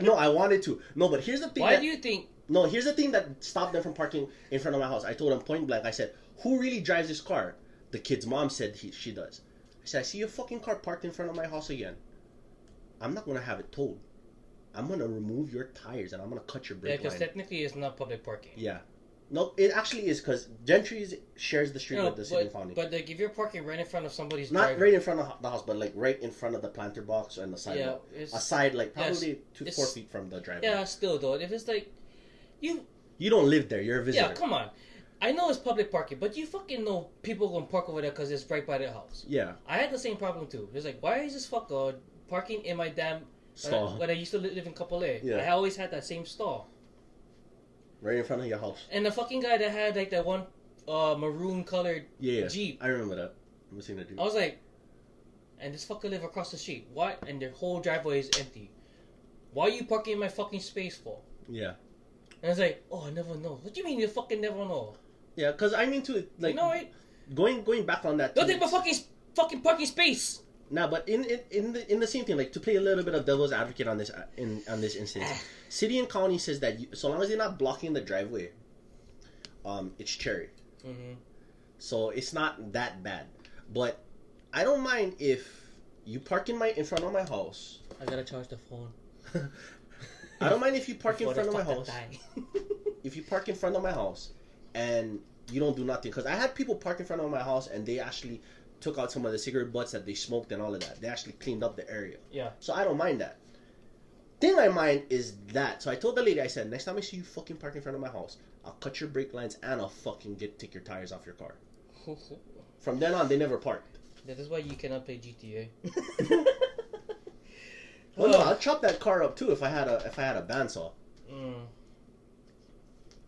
B: No, I wanted to. No, but here's the thing.
A: Why do you think...
B: No, here's the thing that stopped them from parking in front of my house. I told them point blank, I said, who really drives this car? The kid's mom said she does. I said, I see your fucking car parked in front of my house again. I'm not going to have it towed. I'm going to remove your tires and I'm going to cut your brake line.
A: Yeah, because technically it's not public parking.
B: Yeah. No, it actually is, because Gentry shares the street with the city of Founding.
A: But like, if you're parking right in front of somebody's
B: not
A: driveway,
B: right in front of the house, but like right in front of the planter box and the sidewalk. Yeah, aside, like probably 4 feet from the driveway.
A: Yeah, still though, if it's like you
B: don't live there, you're a visitor.
A: Yeah, come on. I know it's public parking, but you fucking know people gonna park over there because it's right by their house.
B: Yeah.
A: I had the same problem too. It's like, why is this fucker parking in my damn
B: stall?
A: When I used to live in Couple A,
B: Yeah.
A: I always had that same stall.
B: Right in front of your house.
A: And the fucking guy that had like that one maroon colored Jeep.
B: I remember that. I was seeing that dude.
A: I was like, and this fucker live across the street. What? And their whole driveway is empty. Why are you parking in my fucking space for?
B: Yeah.
A: And I was like, oh, I never know. What do you mean you fucking never know?
B: Yeah, because I mean to like,
A: you know what?
B: Going back on that.
A: Don't take my fucking parking space.
B: Nah, but in the same thing, like to play a little bit of devil's advocate on this on this instance, city and county says that so long as they're not blocking the driveway, it's cherry.
A: Mm-hmm.
B: So it's not that bad. But I don't mind if you park in front of my house.
A: I gotta charge the phone.
B: I don't mind if you park in front of my house. If you park in front of my house and you don't do nothing, because I had people park in front of my house and they actually took out some of the cigarette butts that they smoked and all of that. They actually cleaned up the area.
A: Yeah.
B: So I don't mind that. Thing I mind is that. So I told the lady, I said, next time I see you fucking park in front of my house, I'll cut your brake lines and I'll fucking take your tires off your car. From then on, they never parked.
A: That is why you cannot play GTA.
B: Well, no, I'd chop that car up too if I had a bandsaw.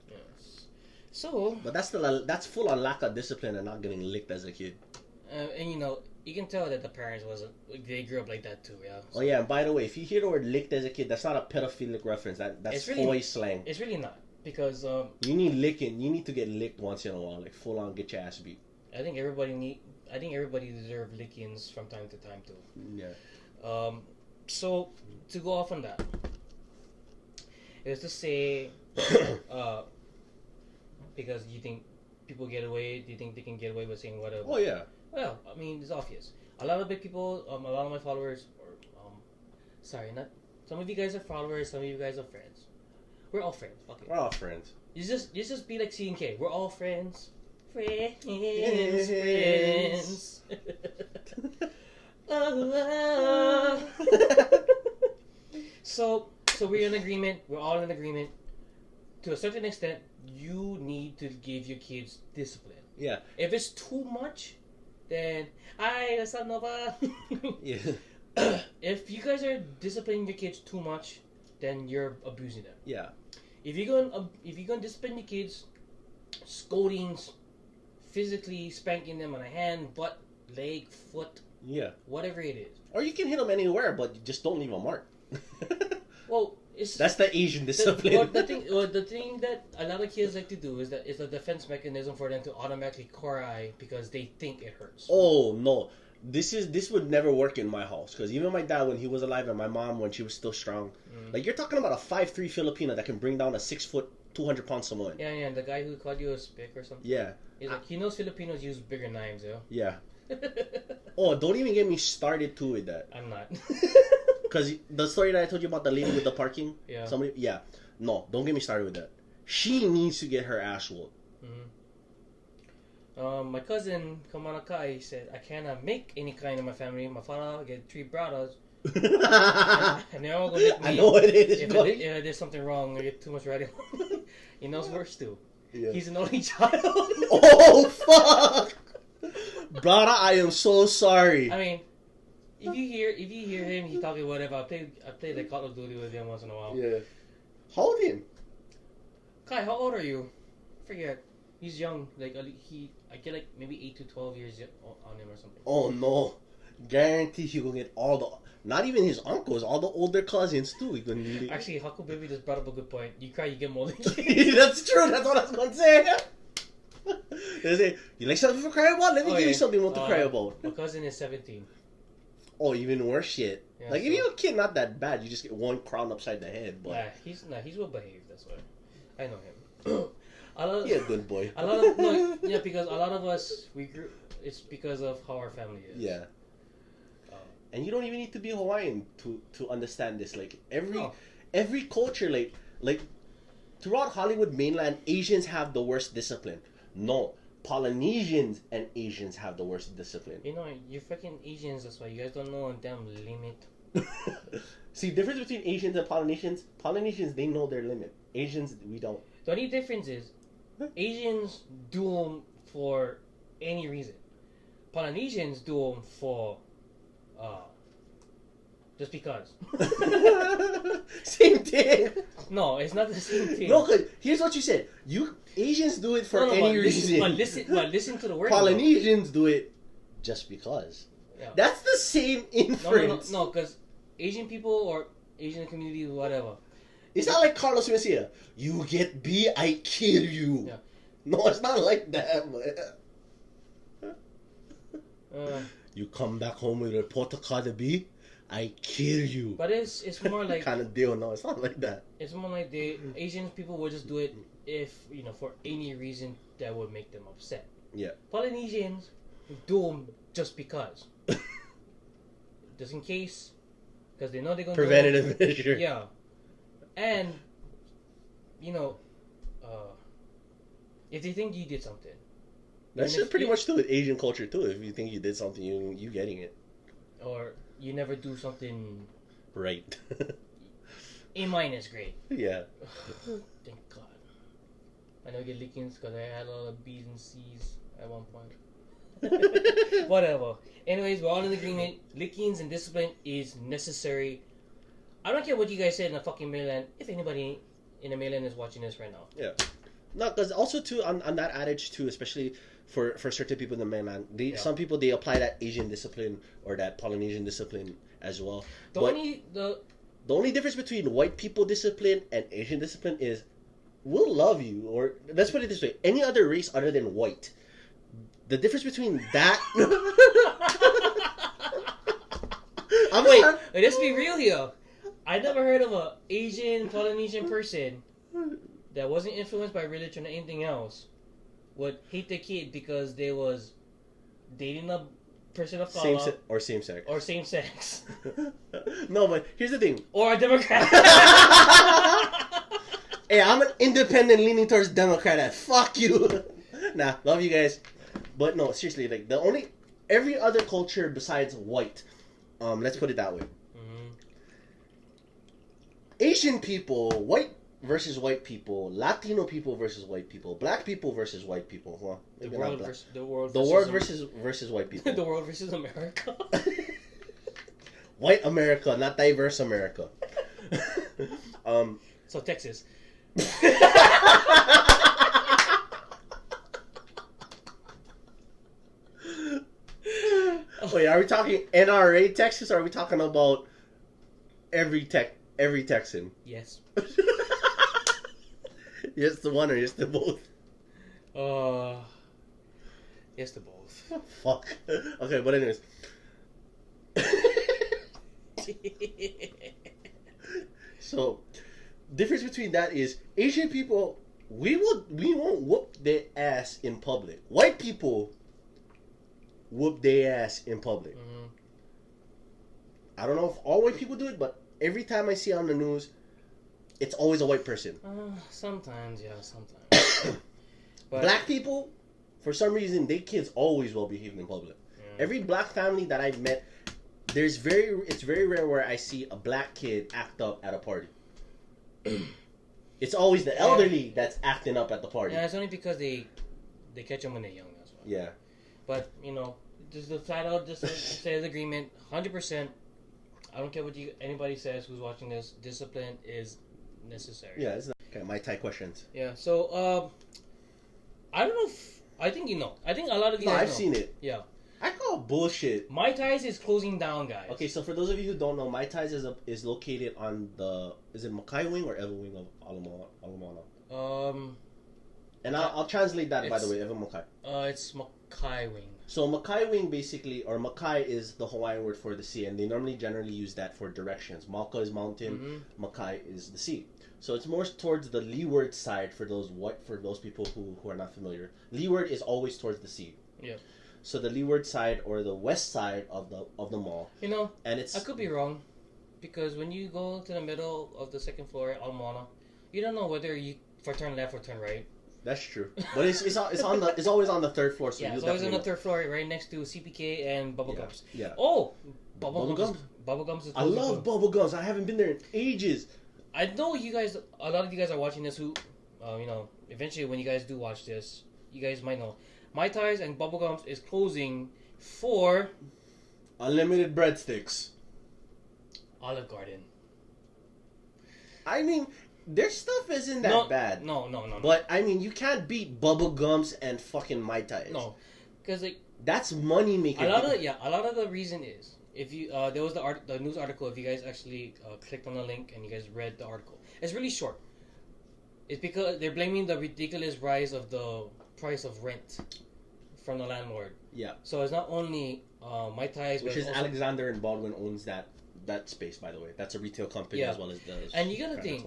A: Yes. So.
B: But that's full on lack of discipline and not getting licked as a kid.
A: And you know, you can tell that the parents they grew up like that too, yeah. So,
B: oh yeah, and by the way, if you hear the word licked as a kid, that's not a pedophilic reference. That's
A: really,
B: toy slang.
A: It's really not, because
B: you need licking. You need to get licked once in a while, like full on get your ass beat.
A: I think everybody deserves lickings from time to time too.
B: Yeah.
A: So to go off on that, it was to say, because you think people get away? Do you think they can get away with saying whatever?
B: Oh yeah.
A: Well, I mean, it's obvious. A lot of big people, a lot of my followers, not some of you guys are followers, some of you guys are friends. We're all friends. Fuck it.
B: We're all friends.
A: You just be like C and K. We're all friends. Friends. So we're in agreement. We're all in agreement. To a certain extent, you need to give your kids discipline.
B: Yeah.
A: If it's too much, then
B: yeah.
A: If you guys are disciplining your kids too much, then you're abusing them.
B: Yeah.
A: If you're gonna discipline your kids, scoldings, physically spanking them on a hand, butt, leg, foot,
B: yeah,
A: whatever it is.
B: Or you can hit them anywhere, but you just don't leave a mark.
A: Well,
B: that's the Asian discipline.
A: The thing that a lot of kids like to do is that it's a defense mechanism for them to automatically cry because they think it hurts.
B: Oh no, this would never work in my house, because even my dad when he was alive and my mom when she was still strong, like you're talking about a 5'3" Filipino that can bring down a 6 foot 200-pound Samoan.
A: Yeah, the guy who called you a spick or something.
B: Yeah,
A: he's like, he knows Filipinos use bigger knives, yo.
B: Yeah. Oh, don't even get me started too with that.
A: I'm not.
B: Because the story that I told you about the lady with the parking,
A: yeah.
B: No, don't get me started with that. She needs to get her ass whooped.
A: My cousin Kulani Watson said, I cannot make any kind of my family. My father get 3 brothers, and they're all gonna lick me.
B: I know what it is.
A: If there's something wrong, I get too much riding. He knows worse too.
B: Yeah.
A: He's an only child.
B: Oh fuck, brother! I am so sorry.
A: I mean, if you hear him, he talking whatever. I play the Call of Duty with him once in a while.
B: Yeah. Hold him.
A: Kai, how old are you? Forget. He's young. Like I get like maybe 8 to 12 years on him or something.
B: Oh no! Guarantee he gonna get all the. Not even his uncles, all the older cousins too. He gonna need it.
A: Actually, Haku Baby just brought up a good point. You cry, you get more than
B: That's true. That's what I was gonna say. They say, you like something to cry about? Let me give you something to cry about.
A: My cousin is 17.
B: Oh, even worse shit.
A: Yeah,
B: like if you're a kid, not that bad. You just get one crown upside the head. But
A: he's well behaved. That's why I know him.
B: He's a good boy.
A: Because a lot of us we grew. It's because of how our family is.
B: Yeah. And you don't even need to be Hawaiian to understand this. Like every culture, like throughout Hollywood mainland, Asians have the worst discipline. No, Polynesians and Asians have the worst discipline.
A: You know, you're freaking Asians. That's why you guys don't know a damn limit.
B: See, difference between Asians and Polynesians. Polynesians, they know their limit. Asians, we don't.
A: The only difference is Asians do them for any reason. Polynesians do them for just because.
B: Same thing.
A: No, it's not the same thing.
B: No, cause here's what you said. Asians do it for any reason.
A: Listen to the word.
B: Polynesians do it just because.
A: Yeah.
B: That's the same inference.
A: No, because Asian people or Asian community, whatever.
B: It's not like Carlos Mencia. You get B, I kill you.
A: Yeah.
B: No, it's not like that. You come back home with a report to Carter B, I kill you.
A: But it's more like
B: kind of deal. No, it's not like that.
A: It's more like the Asian people would just do it if for any reason that would make them upset.
B: Yeah.
A: Polynesians do them just because, just in case, because they know they're gonna
B: preventative measure.
A: Yeah, and if they think you did something,
B: that should pretty much do with Asian culture too. If you think you did something, you getting it,
A: or you never do something
B: right.
A: A- grade.
B: Yeah.
A: Thank God. I know I get lickings because I had a lot of B's and C's at one point. Whatever. Anyways, we're all in agreement. Lickings and discipline is necessary. I don't care what you guys said in the fucking mainland. If anybody in the mainland is watching this right now.
B: Yeah. No, because also too on that adage too, especially for certain people in the mainland, some people they apply that Asian discipline or that Polynesian discipline as well.
A: The
B: only difference between white people discipline and Asian discipline is we'll love you, or let's put it this way, any other race other than white. The difference between that
A: Wait, let's be real here. I never heard of a Asian Polynesian person that wasn't influenced by religion or anything else would hate their kid because they was dating a person of color
B: same sex.
A: Or same sex.
B: No, but here's the thing.
A: Or a Democrat.
B: Hey, I'm an independent leaning towards Democrat. Fuck you. Nah, love you guys. But no, seriously, like every other culture besides white, let's put it that way.
A: Mm-hmm.
B: Asian people, white versus white people, Latino people versus white people, black people versus white people. Well,
A: the world
B: versus white people.
A: The world versus America.
B: White America, not diverse America.
A: So Texas.
B: Wait, are we talking NRA Texas or are we talking about every Texan?
A: Yes.
B: Yes to one or yes to both?
A: Yes to both.
B: Fuck. Okay, but anyways. So, difference between that is Asian people, we won't whoop their ass in public. White people whoop their ass in public.
A: Mm-hmm.
B: I don't know if all white people do it, but every time I see on the news, it's always a white person.
A: Sometimes, yeah, sometimes. But
B: black people, for some reason, their kids always well behaved in public. Yeah. Every black family that I've met, it's very rare where I see a black kid act up at a party. It's always the elderly that's acting up at the party.
A: Yeah, it's only because they catch them when they're young. That's why.
B: Yeah.
A: But just the flat out says agreement, 100%. I don't care what anybody says who's watching this. Discipline is necessary.
B: Yeah, it's not. Okay, my Thai questions.
A: Yeah. So I don't know. I think I think a lot of you guys
B: I've seen it.
A: Yeah.
B: I call bullshit.
A: Mai Tais is closing down, guys.
B: Okay, so for those of you who don't know, Mai Tais is located on is it Mackay Wing or Eva Wing of Alamana? And I'll translate that, by the way, Eva Mackay.
A: It's Mackay Wing.
B: So Mackay Wing basically, or Mackay is the Hawaiian word for the sea, and they generally use that for directions. Malka is mountain, Mackay is the sea. So it's more towards the leeward side for those people who are not familiar. Leeward is always towards the sea.
A: Yeah.
B: So the leeward side or the west side of the mall. And I
A: could be wrong, because when you go to the middle of the second floor at Almana, you don't know whether for turn left or turn right.
B: That's true, but it's always on the third floor. So
A: yeah, it's always on the third floor, right next to CPK and Bubblegums.
B: Yeah.
A: Oh, Bubblegums. Bubblegums is.
B: I love Bubblegums. I haven't been there in ages.
A: I know you guys. A lot of you guys are watching this who eventually when you guys do watch this, you guys might know, Mai Tais and Bubblegums is closing for
B: unlimited breadsticks.
A: Olive Garden.
B: I mean, their stuff isn't that bad.
A: No.
B: But I mean, you can't beat Bubblegums and fucking Mai Tais.
A: No, because
B: that's money making.
A: A lot of the reason is if you there was the news article. If you guys actually clicked on the link and you guys read the article, it's really short. It's because they're blaming the ridiculous rise of the price of rent from the landlord. Yeah. So it's not only Mai Tais,
B: which is Alexander and Baldwin owns that space, by the way. That's a retail company as well as the.
A: And you gotta think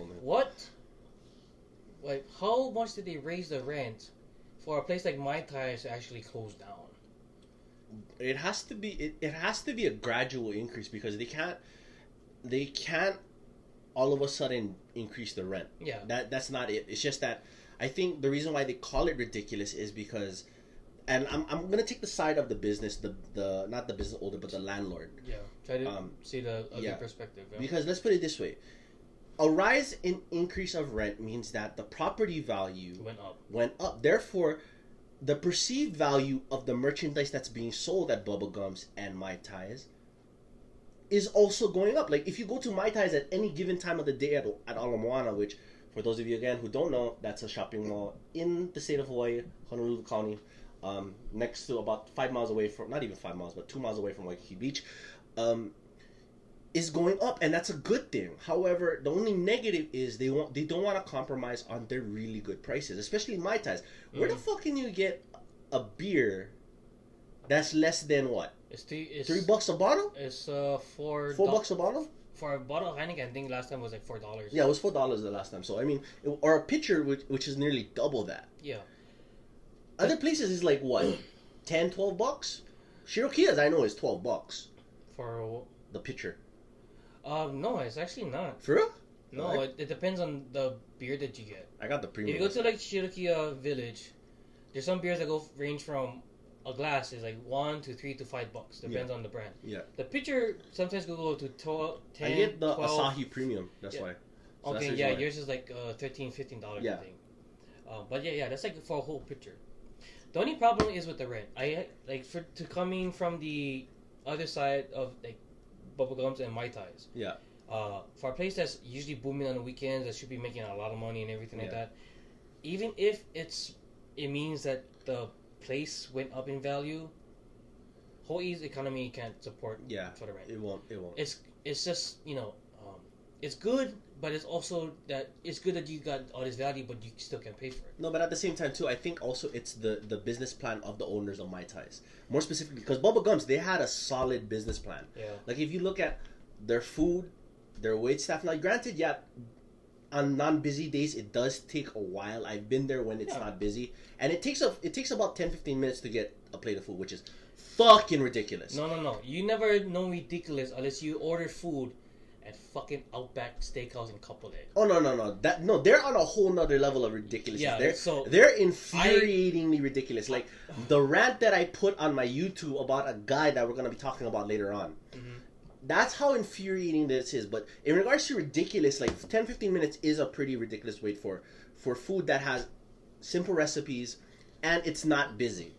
A: how much did they raise the rent for a place like Mai Tais to actually close down?
B: It has to be. It has to be a gradual increase because they can't all of a sudden increase the rent. Yeah. That's not it. It's just that I think the reason why they call it ridiculous is because, and I'm gonna take the side of the business, the not the business owner, but the landlord.
A: Yeah. Try to see the other perspective. Yeah.
B: Because let's put it this way. A rise in increase of rent means that the property value went up. Therefore, the perceived value of the merchandise that's being sold at Bubblegums and Mai Tais is also going up. Like, if you go to Mai Tais at any given time of the day at Ala Moana, which, for those of you, again, who don't know, that's a shopping mall in the state of Hawaii, Honolulu County, next to about 5 miles away from, not even 5 miles, but 2 miles away from Waikiki Beach, is going up, and that's a good thing. However, the only negative is they don't want to compromise on their really good prices, especially Mai Tais. Where the fuck can you get a beer that's less than what? It's $3 a bottle?
A: It's $4
B: a bottle?
A: For a bottle of Heineken, I think last time was like $4.
B: Yeah, it was $4 the last time. So I mean, or a pitcher which is nearly double that. Yeah. Other places is like what, $10, $12? Shirokia's I know is $12
A: for
B: the pitcher.
A: No, it's actually not.
B: For real?
A: No, it depends on the beer that you get.
B: I got the premium.
A: If you go to like Shirokia Village, there's some beers that range from a glass is like $1 to $3 to $5. Depends on the brand. Yeah. The pitcher sometimes could go to 12, 10,
B: I get the
A: 12.
B: Asahi Premium. That's why.
A: So okay, yeah, yours is like $13, $15. Yeah. I think. But yeah, that's like for a whole pitcher. The only problem is with the rent. Coming from the other side of like Bubblegums and Mai Tais. Yeah. For a place that's usually booming on the weekends, that should be making a lot of money and everything like that. Even if it means that the place went up in value, Hawaii's economy can't support for the rent.
B: It won't.
A: It's just it's good, but it's also that it's good that you got all this value, but you still can't pay for it.
B: No, but at the same time too, I think also it's the business plan of the owners of Mai Tais. More specifically, because Bubblegums, they had a solid business plan. Yeah. Like if you look at their food, their wait staff. Now, granted, on non-busy days, it does take a while. I've been there when it's not busy, and it takes about 10-15 minutes to get a plate of food, which is fucking ridiculous.
A: No. You never know ridiculous unless you order food at fucking Outback Steakhouse in Kapolei.
B: Oh no! They're on a whole nother level of ridiculous. Yeah, they're infuriatingly ridiculous. Like the rant that I put on my YouTube about a guy that we're gonna be talking about later on. Mm-hmm. That's how infuriating this is. But in regards to ridiculous, like 10-15 minutes is a pretty ridiculous wait for food that has simple recipes and it's not busy.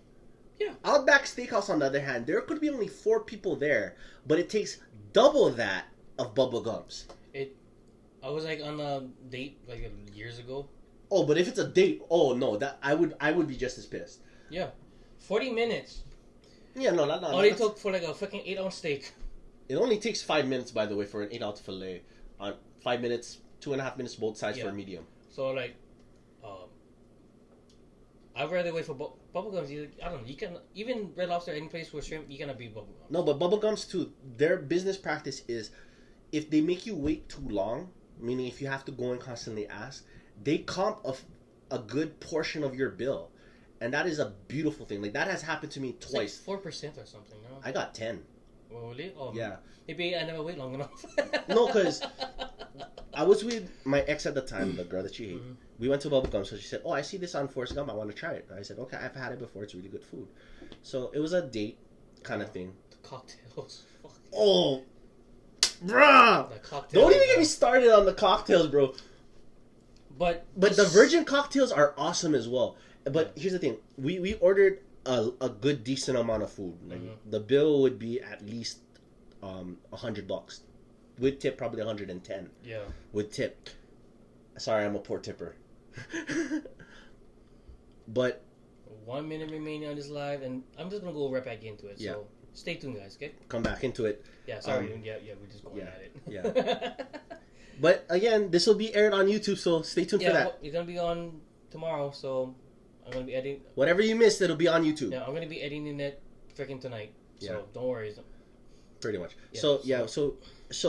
B: Yeah. Outback Steakhouse, on the other hand, there could be only 4 people there, but it takes double that of Bubblegums.
A: I was like on a date like years ago.
B: Oh, but if it's a date, that I would be just as pissed.
A: Yeah, 40 minutes.
B: Yeah, no,
A: all it took for like a fucking 8-ounce steak.
B: It only takes 5 minutes, by the way, for an 8-ounce fillet. 5 minutes, 2.5 minutes both sides for a medium.
A: So like, I'd rather wait for Bubblegums. I don't know. You can even Red Lobster, any place with shrimp, you cannot beat Bubblegums.
B: No, but Bubblegums too. Their business practice is, if they make you wait too long, meaning if you have to go and constantly ask, they comp a good portion of your bill, and that is a beautiful thing. Like that has happened to me twice.
A: Like 4% or something. No,
B: I got 10.
A: Oh, really? Yeah. Maybe I never wait long enough.
B: No, because I was with my ex at the time, the girl that she hate. Mm-hmm. We went to Bubblegum, so she said, "Oh, I see this on Forrest Gump. I want to try it." I said, "Okay, I've had it before. It's really good food." So it was a date kind of thing.
A: The cocktails.
B: Oh, bruh! Don't even get me started on the cocktails, bro.
A: But
B: the virgin cocktails are awesome as well. But here's the thing: we ordered a good decent amount of food. Like the bill would be at least $100 with tip, probably 110.
A: Yeah, with
B: tip. Sorry, I'm a poor tipper. But
A: 1 minute remaining on this live, and I'm just gonna go right back into it. So stay tuned, guys. Okay.
B: Come back into it.
A: Yeah. Sorry. We're just going at it.
B: Yeah. But again, this will be aired on YouTube, so stay tuned for that.
A: Well, it's gonna be on tomorrow, so I'm gonna be editing.
B: Whatever you missed, it'll be on YouTube.
A: Yeah, I'm gonna be editing it freaking tonight. So don't worry.
B: Pretty much. Yeah, so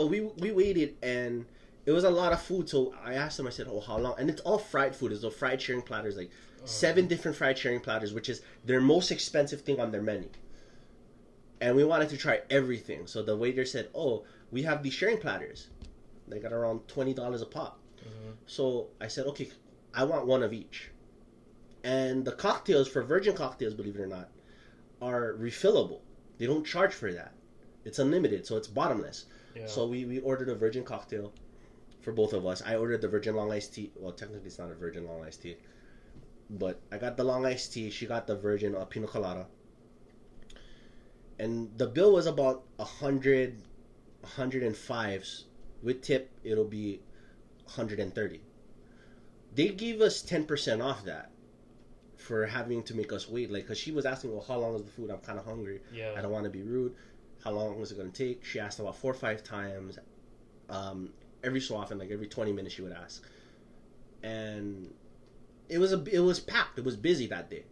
B: we waited, and it was a lot of food. So I asked them. I said, "Oh, how long?" And it's all fried food. It's all fried sharing platters, like 7 different fried sharing platters, which is their most expensive thing on their menu. And we wanted to try everything. So the waiter said, "Oh, we have these sharing platters. They got around $20 a pop." So I said, "Okay, I want one of each." And the cocktails, for virgin cocktails, believe it or not, are refillable. They don't charge for that. It's unlimited, so it's bottomless. Yeah. So we ordered a virgin cocktail for both of us. I ordered the virgin long iced tea. Well, technically it's not a virgin long iced tea, but I got the long iced tea. She got the virgin pina colada. And the bill was about 105. With tip, it'll be 130. They gave us 10% off that for having to make us wait. Like, because she was asking, well, how long is the food? I'm kind of hungry. Yeah. I don't want to be rude. How long is it going to take? She asked about 4 or 5 times. Every so often, like every 20 minutes, she would ask. And it was packed. It was busy that day.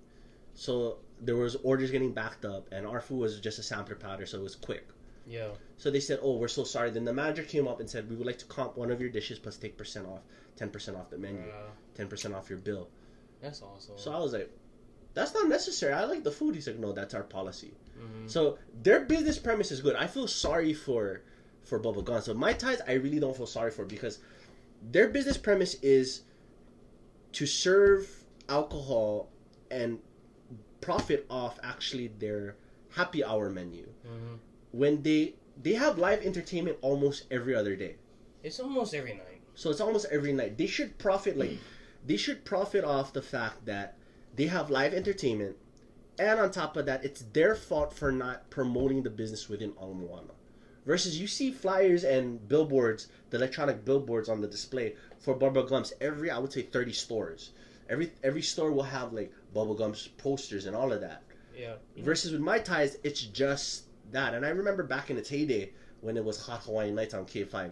B: So there was orders getting backed up, and our food was just a sampler powder, so it was quick. Yeah. So they said, "Oh, we're so sorry." Then the manager came up and said, "We would like to comp one of your dishes plus take 10% off the menu, 10% off your bill."
A: That's awesome.
B: So I was like, "That's not necessary. I like the food." He's like, "No, that's our policy." So their business premise is good. I feel sorry for Bubba Gum. So Mai Tais, I really don't feel sorry for, because their business premise is to serve alcohol and profit off actually their happy hour menu. When they have live entertainment almost every other day.
A: It's almost every night.
B: So it's almost every night. They should profit off the fact that they have live entertainment, and on top of that, it's their fault for not promoting the business within Ala Moana. Versus you see flyers and billboards, the electronic billboards on the display for Bubba Gumps I would say 30 stores. Every store will have like Bubba Gumps posters and all of that. Yeah. Versus with Mai Tais, it's just that. And I remember back in its heyday when it was Hot Hawaiian Nights on K5,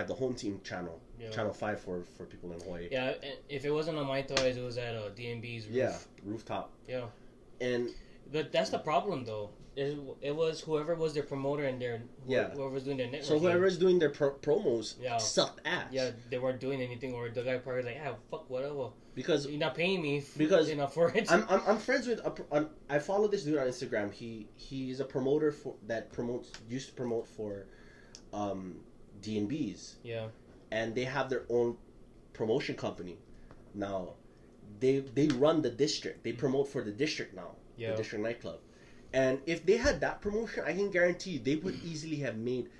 B: the home team channel, channel 5 for people in Hawaii.
A: Yeah, and if it wasn't on Mai Tais, it was at DMB's roof.
B: Yeah, rooftop. Yeah.
A: But that's the problem, though. It was whoever was their promoter and whoever was doing their network.
B: So whoever's doing their promos sucked ass.
A: Yeah, they weren't doing anything, or the guy probably like, fuck whatever.
B: Because
A: you're not paying me
B: for it. I'm friends with I follow this dude on Instagram. He's a promoter used to promote for D&B's. Yeah. And they have their own promotion company. Now they run the district. They promote for the district now. Yeah. The district nightclub. And if they had that promotion, I can guarantee you they would easily have made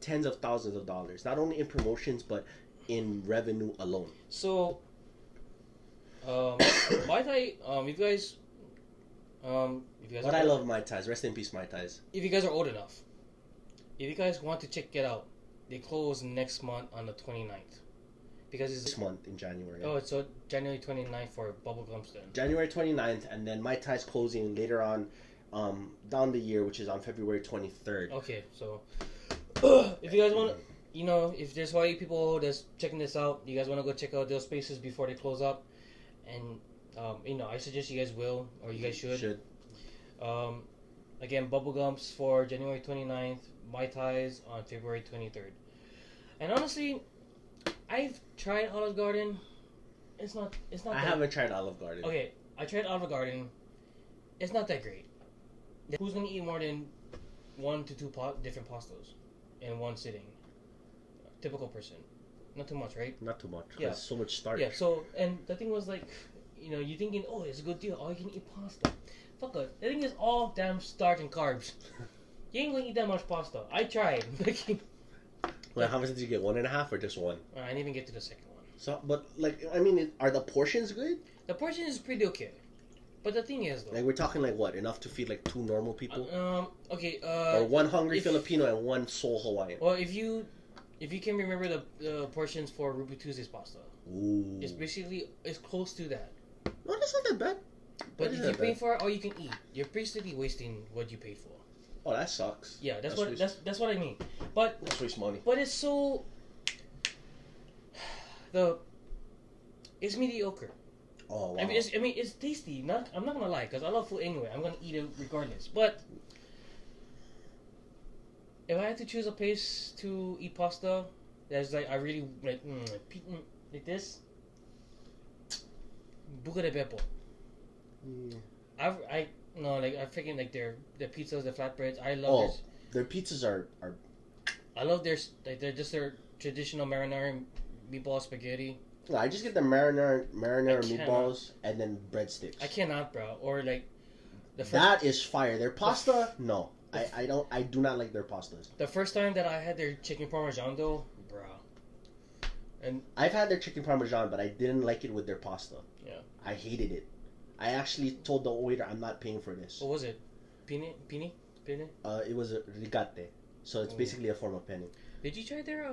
B: tens of thousands of dollars, not only in promotions but in revenue alone.
A: So Mai Tai, if you guys
B: I love Mai Tais. Rest in peace, Mai Tais.
A: If you guys are old enough, if you guys want to check it out, they close next month on the 29th. Because it's
B: this month in January.
A: Oh, it's so January 29th for Bubblegums then.
B: January 29th, and then Mai Tais closing later on down the year, which is on February 23rd.
A: Okay, so if you guys want to, if there's Hawaii people that's checking this out, you guys want to go check out those spaces before they close up, and I suggest you guys will, or you guys should. Again, Bubblegums for January 29th, Mai Tais on February 23rd. And honestly, I've tried Olive Garden. It's not.
B: I haven't tried Olive Garden.
A: Okay, I tried Olive Garden. It's not that great. Who's gonna eat more than 1 to 2 different pastas in one sitting? Typical person. Not too much, right?
B: Not too much. Yeah. So much starch.
A: Yeah. So, and the thing was like, you're thinking, oh, it's a good deal. Oh, you can eat pasta. Fuck it. The thing is all damn starch and carbs. You ain't gonna eat that much pasta. I tried.
B: Well, how much did you get? 1.5 or just one?
A: I didn't even get to the second one.
B: So, but like, I mean, are the portions good?
A: The portion is pretty okay. But the thing is, though,
B: Like we're talking like what, enough to feed like 2 normal people,
A: okay,
B: or 1 hungry Filipino and 1 soul Hawaiian.
A: Well, if you can remember the portions for Ruby Tuesday's pasta,
B: Ooh.
A: it's close to that.
B: No, that's not that bad.
A: But if you pay for it, all you can eat, you're basically wasting what you paid for.
B: Oh, that sucks.
A: Yeah, that's what I mean. But
B: that's waste money.
A: But it's so it's mediocre.
B: Oh wow.
A: I mean, it's tasty. I'm not gonna lie, because I love food anyway. I'm gonna eat it regardless. But if I had to choose a place to eat pasta, that's like I really like this. Buca de Beppo. I freaking like their pizzas, their flatbreads. I love
B: their pizzas are.
A: I love their traditional marinara meatball spaghetti.
B: No, I just get the marinara meatballs and then breadsticks.
A: I cannot, bro. Or like
B: that is fire. Their pasta, no, I do not like their pastas.
A: The first time that I had their chicken parmesan though, bro. And
B: I've had their chicken parmesan, but I didn't like it with their pasta.
A: Yeah,
B: I hated it. I actually told the waiter, I'm not paying for this.
A: What was it? Penne?
B: It was a rigate, so it's basically a form of penne.
A: Did you try their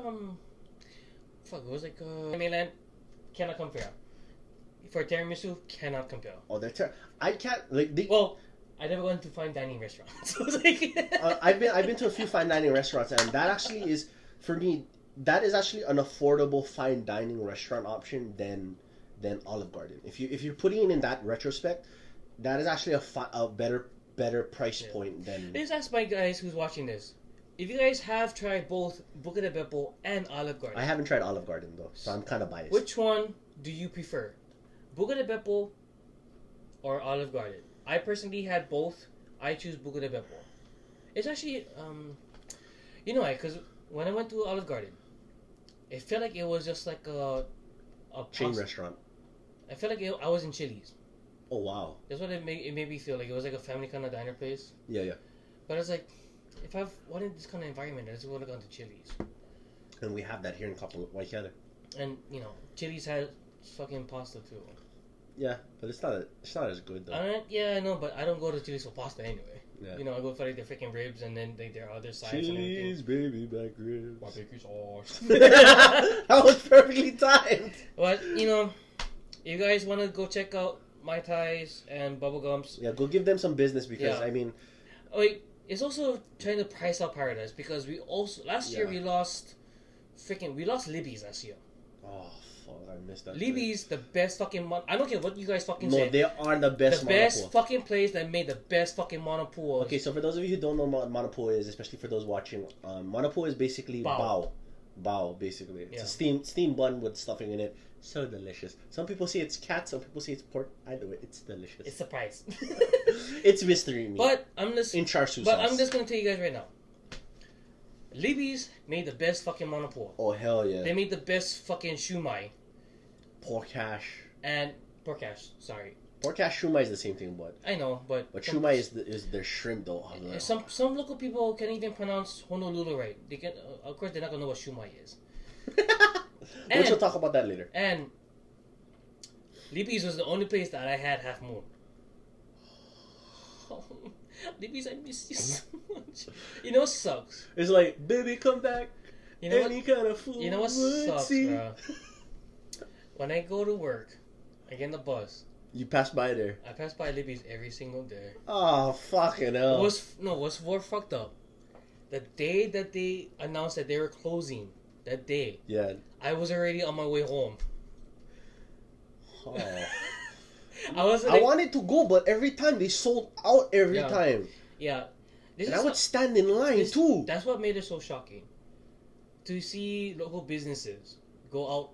A: Fuck, it was like mainland. Cannot compare. For tiramisu, cannot compare.
B: Oh, I can't like.
A: Well, I never went to fine dining restaurants. So it's like
B: I've been to a few fine dining restaurants, and that actually is for me. That is actually an affordable fine dining restaurant option than Olive Garden. If you're putting it in that retrospect, that is actually a better price point than.
A: Let's ask my guys who's watching this. If you guys have tried both Buca de Beppo and Olive Garden.
B: I haven't tried Olive Garden though, so I'm kind of biased.
A: Which one do you prefer? Buca de Beppo or Olive Garden? I personally had both. I choose Buca de Beppo. It's actually, you know why? Because when I went to Olive Garden, it felt like it was just like a
B: chain restaurant.
A: I felt like I was in Chili's.
B: Oh wow!
A: That's what it made me feel like. It was like a family kind of diner place.
B: Yeah.
A: But it's like, if I wanted this kind of environment, I just would have gone to Chili's.
B: And we have that here in Waikele.
A: And Chili's has fucking pasta too.
B: Yeah, but it's not as good though.
A: I know, but I don't go to Chili's for pasta anyway.
B: Yeah.
A: I go for like their freaking ribs and then like their other sides
B: Chili's
A: and everything.
B: baby back ribs.
A: Barbecue sauce.
B: That was perfectly timed.
A: But you guys want to go check out Mai Tais and Bubblegums.
B: Yeah, go give them some business because I mean.
A: It's also trying to price out Paradise because we also last year we lost Libby's last year.
B: Oh fuck! I missed that.
A: Libby's the best fucking I don't care what you guys fucking
B: No,
A: say.
B: they are the best.
A: The best fucking place that made the best fucking monopool.
B: Okay, so for those of you who don't know what monopool is, especially for those watching, monopool is basically bao basically. It's a steam bun with stuffing in it. So delicious. Some people say it's cat, some people say it's pork. Either way, it's delicious.
A: It's surprise.
B: It's mystery meat.
A: But I'm just
B: in char siu
A: But
B: sauce.
A: I'm just gonna tell you guys right now. Libby's made the best fucking monopool.
B: Oh hell yeah!
A: They made the best fucking shumai.
B: Pork hash.
A: Sorry.
B: Pork hash shumai is the same thing, but
A: I know, but
B: shumai is their shrimp though.
A: Some local people can't even pronounce Honolulu right. They can, of course, they're not gonna know what shumai is.
B: We'll talk about that later.
A: And Libby's was the only place that I had half moon. Libby's, I miss you so much. You know what sucks?
B: It's like, baby, come back. Any kind of food.
A: You know what sucks, bro? When I go to work, I get in the bus.
B: You pass by there.
A: I pass by Libby's every single day.
B: Oh, fucking hell.
A: What's more fucked up? The day that they announced that they were closing, that day, I was already on my way home.
B: Oh.
A: I
B: wanted to go, but every time they sold out every time.
A: Yeah.
B: And I would stand in line too.
A: That's what made it so shocking. To see local businesses go out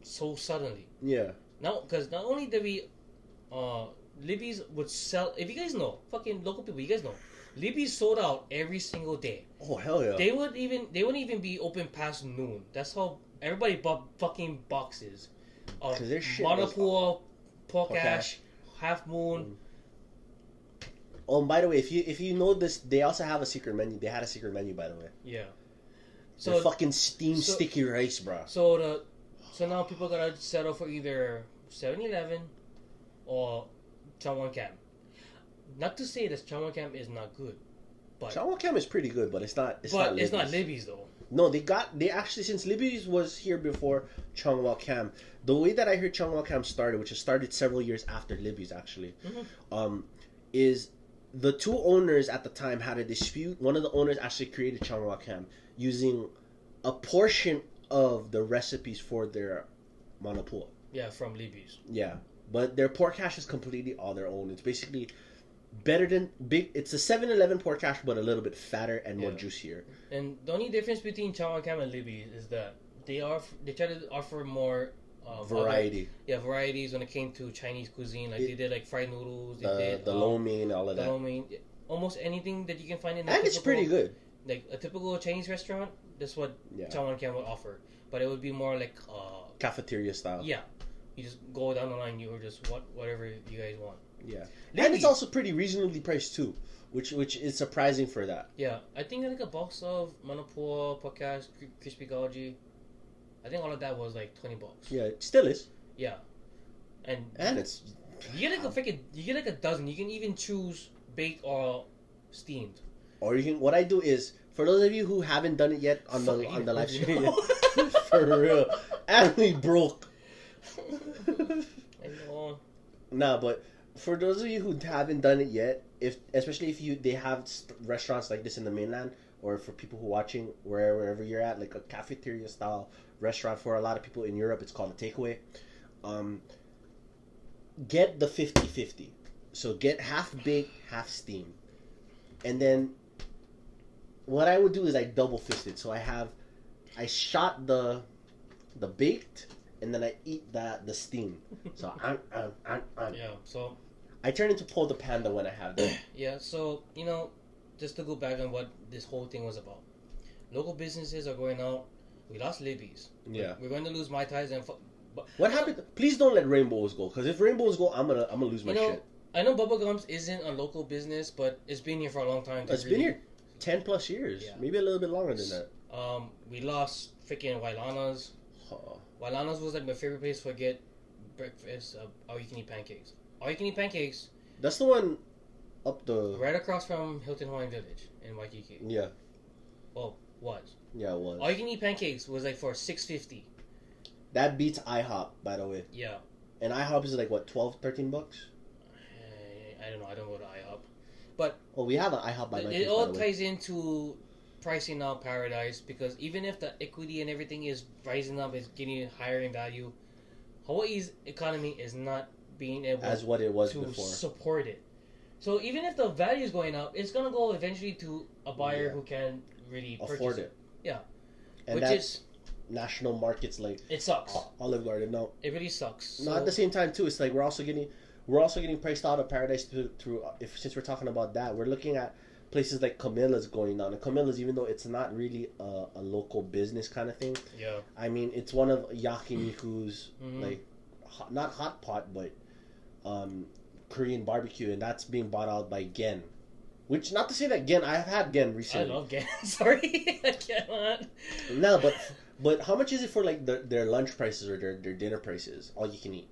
A: so suddenly.
B: Yeah.
A: Now, because not only did we, Libby's would sell. If you guys know, fucking local people, you guys know, Libby's sold out every single day.
B: Oh hell yeah!
A: They wouldn't even be open past noon. That's how everybody bought fucking boxes of monopool, pork hash, half moon.
B: Oh, and by the way, if you know this, they also have a secret menu. They had a secret menu, by the way.
A: Yeah.
B: So fucking steamed sticky rice, bro.
A: So So now people gotta settle for either 7-Eleven or Changwon Cam. Not to say that Changwon Cam is not good, but
B: Changwon Cam is pretty good, but it's not.
A: It's not Libby's though.
B: No, they actually, since Libby's was here before Changwon Cam, the way that I heard Changwon Cam started, which has started several years after Libby's actually, is the two owners at the time had a dispute. One of the owners actually created Changwon Cam using a portion of the recipes for their manapua.
A: Yeah, from Libby's.
B: Yeah, but their pork hash is completely all their own. It's basically better than big. It's a 7-Eleven pork hash, but a little bit fatter and more juicier.
A: And the only difference between Changwon Cam and Libby's is that they try to offer more
B: variety.
A: Varieties when it came to Chinese cuisine. Like they did like fried noodles. They did
B: the lo mein, all of that.
A: Lo mein, almost anything that you can find in.
B: And it's pretty good.
A: Like a typical Chinese restaurant, that's what Changwon Cam would offer. But it would be more like
B: cafeteria style.
A: Yeah, you just go down the line. You or just whatever you guys want.
B: Yeah, and it's also pretty reasonably priced too, which is surprising for that.
A: Yeah, I think like a box of manapua, podcast, crispy goji, I think all of that was like $20.
B: Yeah, it still is.
A: Yeah, and
B: it's
A: you get like a dozen. You can even choose baked or steamed.
B: Or you can. What I do is, for those of you who haven't done it yet on the live stream, for real, and we broke.
A: I know.
B: Nah, but for those of you who haven't done it yet, especially if they have restaurants like this in the mainland, or for people who are watching wherever you're at, like a cafeteria style restaurant, for a lot of people in Europe, it's called a takeaway. Get the 50-50. So get half baked, half steamed, and then what I would do is I double fisted. So I shot the baked, and then I eat the steam. So
A: yeah. So
B: I turn into Paul the Panda when I have that.
A: Yeah. So just to go back on what this whole thing was about, local businesses are going out. We lost Libby's.
B: Yeah.
A: We're going to lose Mai Tais and.
B: What happened? Please don't let Rainbows go, because if Rainbows go, I'm gonna lose my shit.
A: I know Bubblegums isn't a local business, but it's been here for a long time.
B: It's been here 10 plus years, maybe a little bit longer than that.
A: We lost freaking Wailana's. Wailana's was like my favorite place for get breakfast. All you can eat pancakes. All you can eat pancakes.
B: That's the one up the
A: right across from Hilton Hawaiian Village in Waikiki.
B: Yeah.
A: Well, was.
B: Yeah, it was.
A: All you can eat pancakes was like for $6.50.
B: That beats IHOP, by the way.
A: Yeah.
B: And IHOP is like what, $12-13?
A: I don't know. I don't go to IHOP, but
B: we have an IHOP by my place.
A: It all ties into pricing out Paradise, because even if the equity and everything is rising up, is getting higher in value, Hawaii's economy is not being able
B: as what it was
A: to
B: before
A: support it. So even if the value is going up, it's gonna go eventually to a buyer who can really afford it. Yeah,
B: and which is national markets like
A: it sucks.
B: Olive Garden, no,
A: it really sucks.
B: No, at the same time too, it's like we're also getting priced out of Paradise through since we're talking about that, we're looking at places like Camilla's going down. And Camilla's, even though it's not really a local business kind of thing, I mean, it's one of Yakiniku's like not hot pot, but Korean barbecue, and that's being bought out by Gen. Which, not to say that Gen, I've had Gen recently.
A: I love Gen. Sorry, I cannot.
B: No, but how much is it for like their lunch prices or their dinner prices? All you can eat.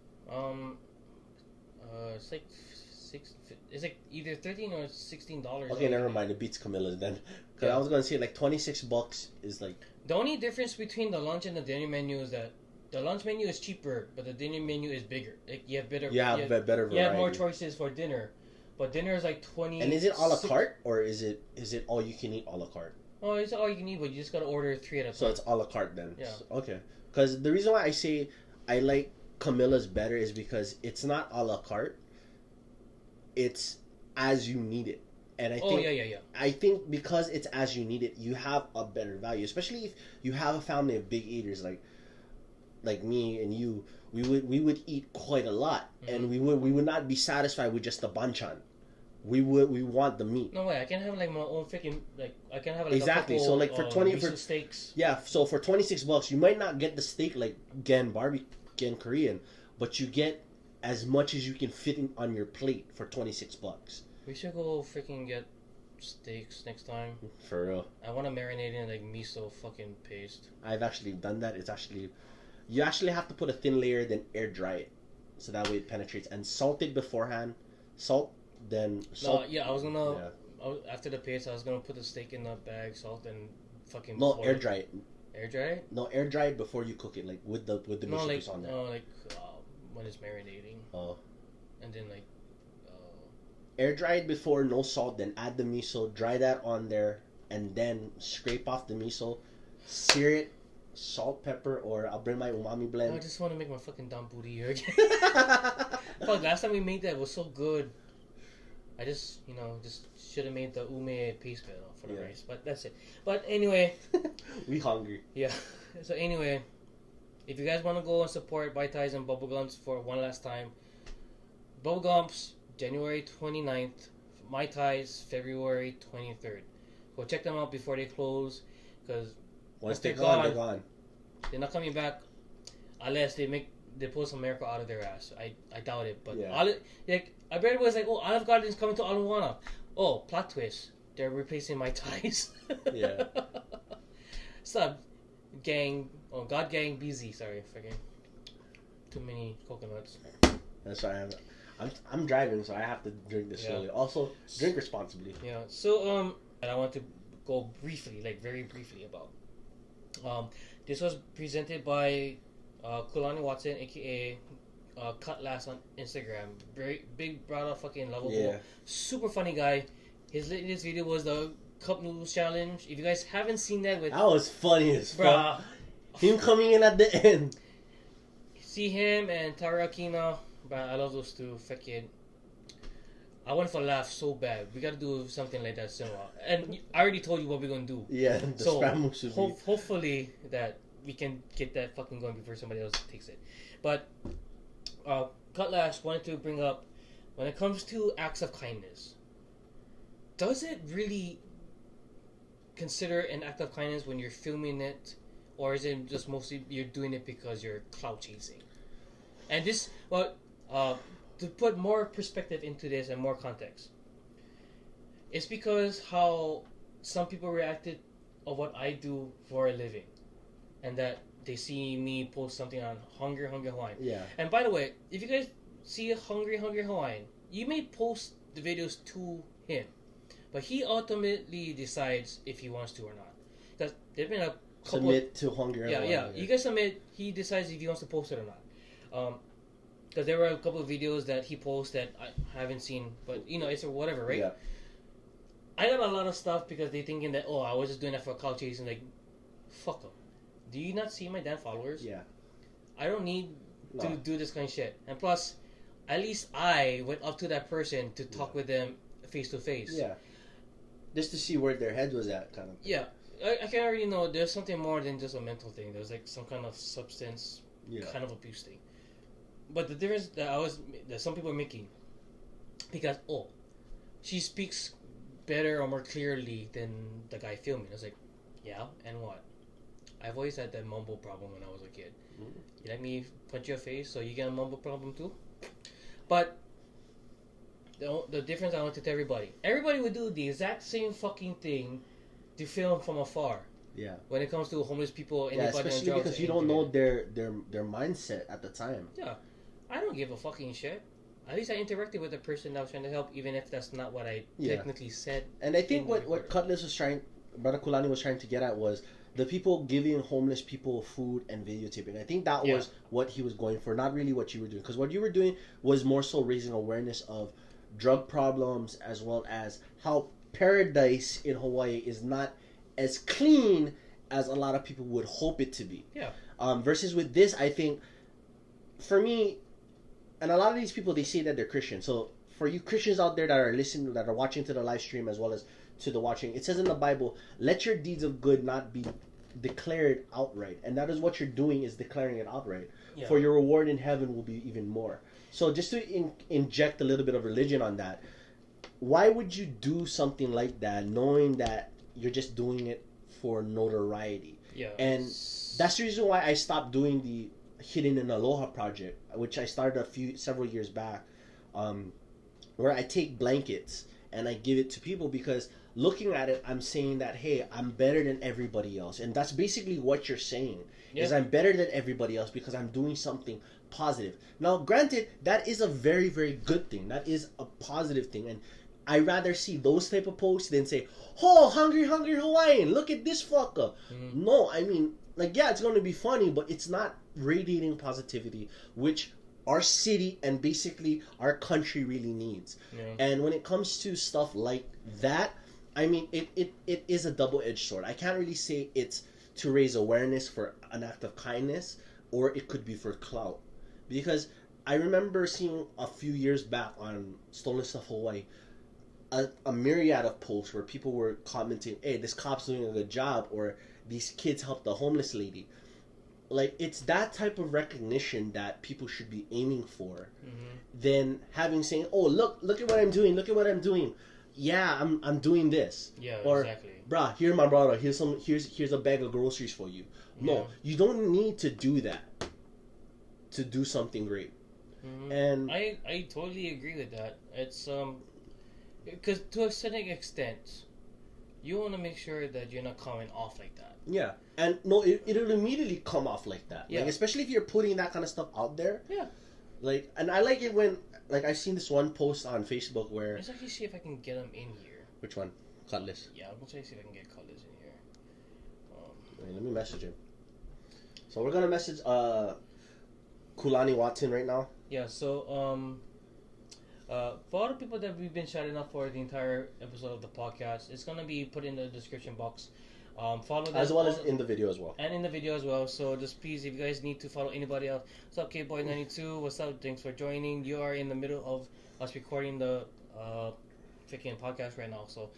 A: It's like it's like either $13 or $16.
B: Okay, never mind. It beats Camilla's then. Because I was gonna say like $26 is like.
A: The only difference between the lunch and the dinner menu is that the lunch menu is cheaper, but the dinner menu is bigger. Like you have better.
B: Better variety.
A: You have more choices for dinner, but dinner is like 20.
B: And is it a la carte or is it all you can eat a la carte?
A: Oh, it's all you can eat, but you just gotta order 3 at a time.
B: So it's a la carte then.
A: Yeah.
B: So, okay. Because the reason why I say I like Camilla's better is because it's not a la carte. It's as you need it. And I think I think because it's as you need it, you have a better value. Especially if you have a family of big eaters like me and you, we would eat quite a lot, and we would not be satisfied with just the banchan. We want the meat.
A: No way! I can have like my own freaking I can have like
B: exactly.
A: A couple,
B: so like for
A: steaks.
B: Yeah. So for $26, you might not get the steak like Gen Korean, but you get as much as you can fit on your plate for $26.
A: We should go freaking get steaks next time.
B: For real.
A: I want to marinate in like miso fucking paste.
B: I've actually done that. It's actually You actually have to put a thin layer, then air dry it, so that way it penetrates. And salt it beforehand. Salt, then salt.
A: No, yeah, I was gonna. After the paste, I was gonna put the steak in the bag, salt, and fucking.
B: No, air dry it.
A: Air dry it?
B: No, air dry it before you cook it, like with the miso juice on there.
A: No, like when it's marinating.
B: Oh.
A: And then like.
B: Air dry it before, no salt. Then add the miso, dry that on there, and then scrape off the miso, sear it, salt, pepper, or I'll bring my umami blend.
A: I just want to make my fucking dumb booty here again. Fuck, last time we made that, it was so good. I just should have made the ume paste for the rice, but that's it. But anyway,
B: we hungry.
A: Yeah. So anyway, if you guys want to go and support Bai Tais and Bubblegums for one last time, Bubblegums January 29th, Mai Tais February 23rd. Go check them out before they close, because
B: once they're gone, they're gone.
A: They're not coming back unless they pull some miracle out of their ass. I doubt it, but I bet it was like, oh, Olive Garden's coming to Alawana. Oh, plot twist. They're replacing Mai Tais.
B: Yeah.
A: Sub gang. Oh, God gang BZ. Sorry, forget. Too many coconuts.
B: That's why I'm driving, so I have to drink this slowly. Also, drink responsibly.
A: Yeah. So and I want to go briefly, like very briefly about. This was presented by Kulani Watson, aka Cut Last on Instagram. Very big, brother, fucking lovable, super funny guy. His latest video was the Cup Noodles Challenge. If you guys haven't seen that, that
B: was funny as fuck. Him coming in at the end.
A: See him and Tara Akina. But I love those two. Fucking, I want to laugh so bad. We gotta do something like that soon. And I already told you what we're gonna do.
B: Yeah, the scramble should be.
A: Hopefully that we can get that fucking going before somebody else takes it. But Cutlass wanted to bring up, when it comes to acts of kindness, does it really consider an act of kindness when you're filming it, or is it just mostly you're doing it because you're clout chasing? And this, to put more perspective into this and more context, it's because how some people reacted of what I do for a living, and that they see me post something on Hungry Hawaiian.
B: Yeah.
A: And by the way, if you guys see Hungry Hawaiian, you may post the videos to him, but he ultimately decides if he wants to or not. Because there've been a couple
B: submit to Hungry Hawaiian.
A: Yeah. You guys submit. He decides if he wants to post it or not. Because there were a couple of videos that he posted that I haven't seen, but it's a whatever, right?
B: Yeah.
A: I got a lot of stuff because they're thinking that, I was just doing that for clout chasing. Like, fuck them. Do you not see my damn followers?
B: Yeah.
A: I don't need to do this kind of shit. And plus, at least I went up to that person to talk with them face to face.
B: Yeah. Just to see where their head was at, kind of.
A: Yeah. I can already know there's something more than just a mental thing. There's like some kind of substance, kind of abuse thing. But the difference that some people are making, because she speaks better or more clearly than the guy filming. I was like, yeah, and what? I've always had that mumble problem when I was a kid. Mm-hmm. You let me punch your face, so you get a mumble problem too. But the difference I want to tell everybody would do the exact same fucking thing to film from afar.
B: Yeah.
A: When it comes to homeless people,
B: especially because you don't know their mindset at the time.
A: Yeah. I don't give a fucking shit. At least I interacted with the person that was trying to help, even if that's not what I technically said.
B: And I think what Brother Kulani was trying to get at was the people giving homeless people food and videotaping. I think that was what he was going for, not really what you were doing. Because what you were doing was more so raising awareness of drug problems, as well as how paradise in Hawaii is not as clean as a lot of people would hope it to be.
A: Yeah.
B: Versus with this, I think, for me, and a lot of these people, they say that they're Christian. So for you Christians out there that are listening, that are watching to the live stream as well as to the watching, it says in the Bible, let your deeds of good not be declared outright. And that is what you're doing, is declaring it outright. Yeah. For your reward in heaven will be even more. So just to inject a little bit of religion on that, why would you do something like that knowing that you're just doing it for notoriety?
A: Yeah.
B: And that's the reason why I stopped doing the Hidden in Aloha project, which I started several years back, where I take blankets and I give it to people, because looking at it, I'm saying that, hey, I'm better than everybody else. And that's basically what you're saying, is I'm better than everybody else because I'm doing something positive. Now, granted, that is a very, very good thing. That is a positive thing. And I rather see those type of posts than say, oh, hungry Hawaiian, look at this fucker. No, I mean, like, yeah, it's going to be funny, but it's not radiating positivity, which our city and basically our country really needs. And when it comes to stuff like that, I mean, it is a double-edged sword. I can't really say it's to raise awareness for an act of kindness, or it could be for clout. Because I remember seeing a few years back on Stolen Stuff Hawaii, a myriad of posts where people were commenting, hey, this cop's doing a good job, or these kids helped the homeless lady. Like, it's that type of recognition that people should be aiming for, than having saying, oh, look at what I'm doing. Yeah, I'm doing this.
A: Yeah,
B: or,
A: exactly.
B: Bruh, here my brother, here's a bag of groceries for you. No, you don't need to do that to do something great. And
A: I totally agree with that. It's because to a certain extent, you want to make sure that you're not coming off like that.
B: Yeah, and no, it'll immediately come off like that.
A: Yeah,
B: like, especially if you're putting that kind of stuff out there.
A: Yeah,
B: like, and I like it when, like, I've seen this one post on Facebook where.
A: Let's actually see if I can get them in here.
B: Which one? Cutlass.
A: Yeah, I'm gonna try to see if I can get Cutlass in here.
B: Wait, let me message him. So we're gonna message Kulani Watson right now.
A: Yeah. So for all the people that we've been shouting out for the entire episode of the podcast, it's gonna be put in the description box. Follow that
B: as well as in the video as well.
A: And in the video as well. So just please, if you guys need to follow anybody else, what's up, K-Boy92? What's up? Thanks for joining. You are in the middle of us recording the freaking podcast right now. So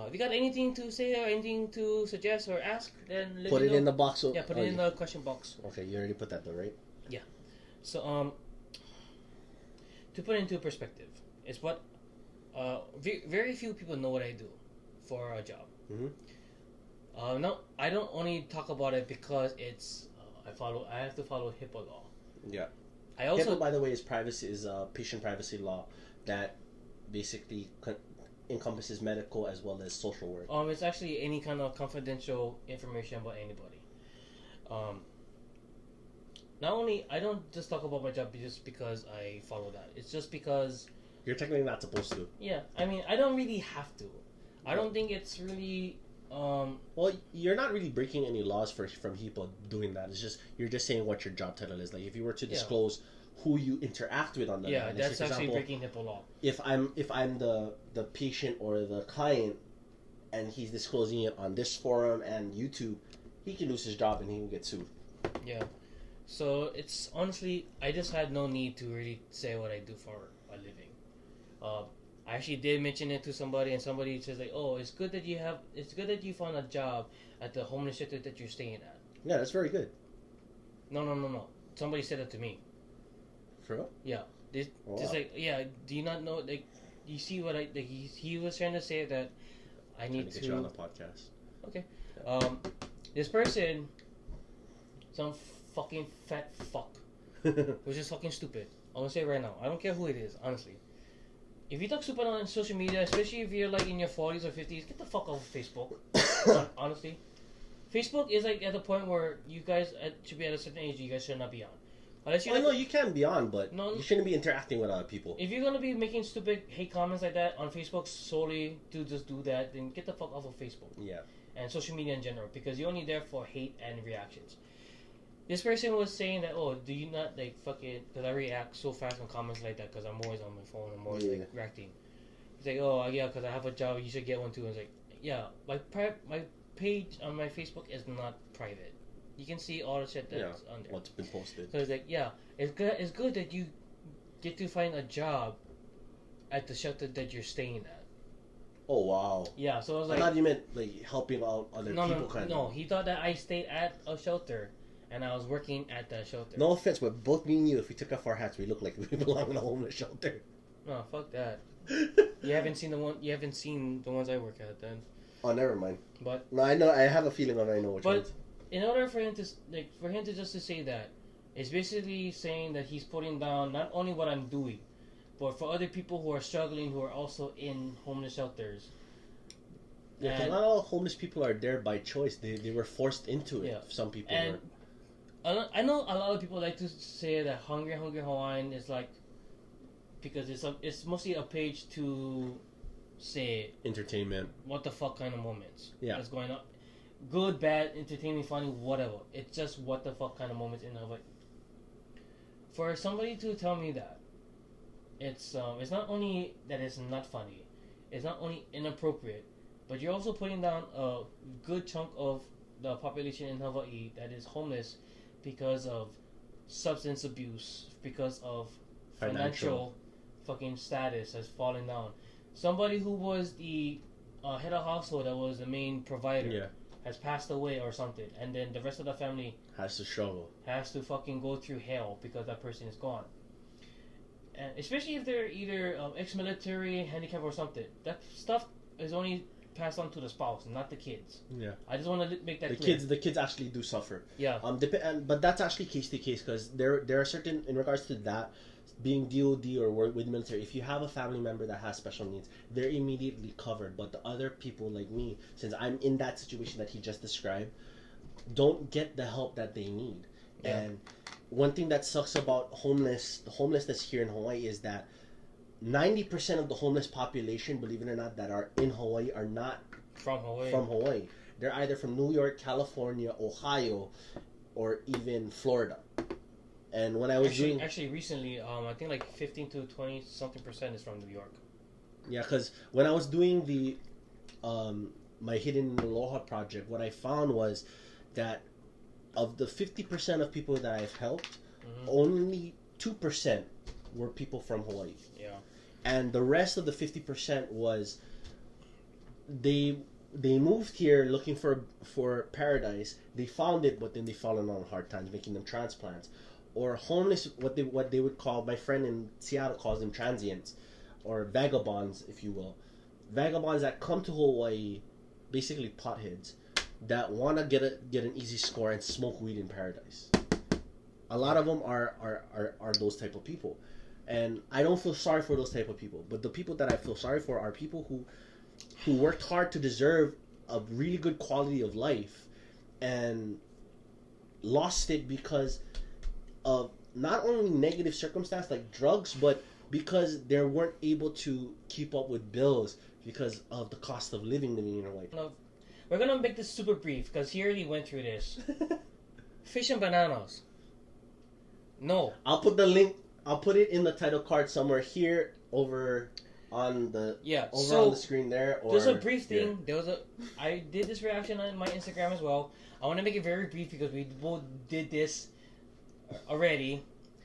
A: if you got anything to say or anything to suggest or ask, then let
B: put
A: me
B: it
A: know.
B: in the box.
A: Yeah, put it in the question box.
B: Okay, you already put that there, right?
A: Yeah. So to put it into perspective, it's what very few people know what I do for a job. No, I don't only talk about it because it's I have to follow HIPAA law.
B: Yeah.
A: I also,
B: HIPAA, by the way, is patient privacy law that basically encompasses medical as well as social work.
A: It's actually any kind of confidential information about anybody. Not only I don't just talk about my job just because I follow that. It's just because
B: you're technically not supposed to.
A: Yeah, I mean, I don't really have to. I don't think it's really.
B: Well, you're not really breaking any laws from HIPAA doing that. It's just you're just saying what your job title is. Like, if you were to disclose who you interact with on the
A: line, that's actually breaking HIPAA law.
B: If I'm the patient or the client, and he's disclosing it on this forum and YouTube, he can lose his job and he can get sued.
A: Yeah. So it's honestly, I just had no need to really say what I do for a living. I actually did mention it to somebody, and somebody says like, "Oh, it's good that you found a job at the homeless shelter that you're staying at."
B: Yeah, that's very good.
A: No. Somebody said that to me.
B: For real?
A: Yeah. Just like, yeah. Do you not know? Like, you see what I like? He was trying to say that I need to
B: get you on the podcast.
A: Okay. This person, some fucking fat fuck, was just fucking stupid. I'm gonna say it right now. I don't care who it is, honestly. If you talk stupid on social media, especially if you're like in your 40s or 50s, get the fuck off of Facebook. Honestly, Facebook is like at the point where you guys should be at a certain age. You guys should not be on. Unless you
B: no, you can be on, but you shouldn't be interacting with other people.
A: If you're gonna be making stupid hate comments like that on Facebook solely to just do that, then get the fuck off of Facebook.
B: Yeah. And
A: social media in general, because you're only there for hate and reactions. This person was saying that, oh, do you not, like, fucking, because I react so fast on comments like that because I'm always on my phone, I'm always, like, reacting. He's like, oh, yeah, because I have a job, you should get one too. And it's like, yeah, my page on my Facebook is not private. You can see all the shit that's on there.
B: What's been posted.
A: So it's like, yeah, it's good that you get to find a job at the shelter that you're staying at.
B: Oh, wow.
A: Yeah, so I was like...
B: I thought you meant, like, helping out other people kind of...
A: No, he thought that I stayed at a shelter. And I was working at that shelter.
B: No offense, but both me and you, if we took off our hats, we look like we belong in a homeless shelter.
A: No, fuck that. You haven't seen the ones I work at then.
B: Oh, never mind.
A: But
B: no, I know. I have a feeling I know which ones.
A: But in order for him to just to say that, it's basically saying that he's putting down not only what I'm doing, but for other people who are struggling, who are also in homeless shelters,
B: Yeah, because not all homeless people are there by choice. They were forced into it. Yeah. Some people
A: were. I know a lot of people like to say that Hungry Hawaiian is like, because it's mostly a page to say
B: entertainment.
A: What the fuck kind of moments
B: that's
A: going on. Good, bad, entertaining, funny, whatever. It's just what the fuck kind of moments in Hawaii. For somebody to tell me that, it's not only that it's not funny, it's not only inappropriate, but you're also putting down a good chunk of the population in Hawaii that is homeless because of substance abuse, because of financial fucking status has fallen down. Somebody who was the head of household, that was the main provider, has passed away or something, and then the rest of the family
B: has to struggle,
A: has to fucking go through hell because that person is gone. And especially if they're either ex-military, handicapped, or something, that stuff is only passed on to the spouse, not the kids.
B: Yeah,
A: I just want to make that clear.
B: The kids actually do suffer.
A: Yeah.
B: But that's actually case to case, because there are certain, in regards to that, being DOD or work with the military, if you have a family member that has special needs, they're immediately covered. But the other people like me, since I'm in that situation that he just described, don't get the help that they need. Yeah. And one thing that sucks about the homelessness here in Hawaii is that 90% of the homeless population, believe it or not, that are in Hawaii are not
A: from
B: Hawaii. They're either from New York, California, Ohio, or even Florida. And when I was
A: actually recently, I think like 15 to 20 something percent is from New York.
B: Yeah, because when I was doing the my Hidden Aloha project, what I found was that of the 50% of people that I've helped, only 2% were people from Hawaii.
A: Yeah.
B: And the rest of the 50% was they moved here looking for paradise. They found it, but then they fallen on hard times, making them transplants. Or homeless, what they would call, my friend in Seattle calls them transients, or vagabonds, if you will. Vagabonds that come to Hawaii, basically potheads, that want to get an easy score and smoke weed in paradise. A lot of them are those type of people. And I don't feel sorry for those type of people. But the people that I feel sorry for are people who worked hard to deserve a really good quality of life and lost it because of not only negative circumstance like drugs, but because they weren't able to keep up with bills because of the cost of living in Hawaii.
A: No, we're gonna make this super brief because he already went through this. Fish and bananas. No.
B: I'll put the link. I'll put it in the title card somewhere here over on the on the screen there. Or
A: just a brief thing. I did this reaction on my Instagram as well. I want to make it very brief because we both did this already.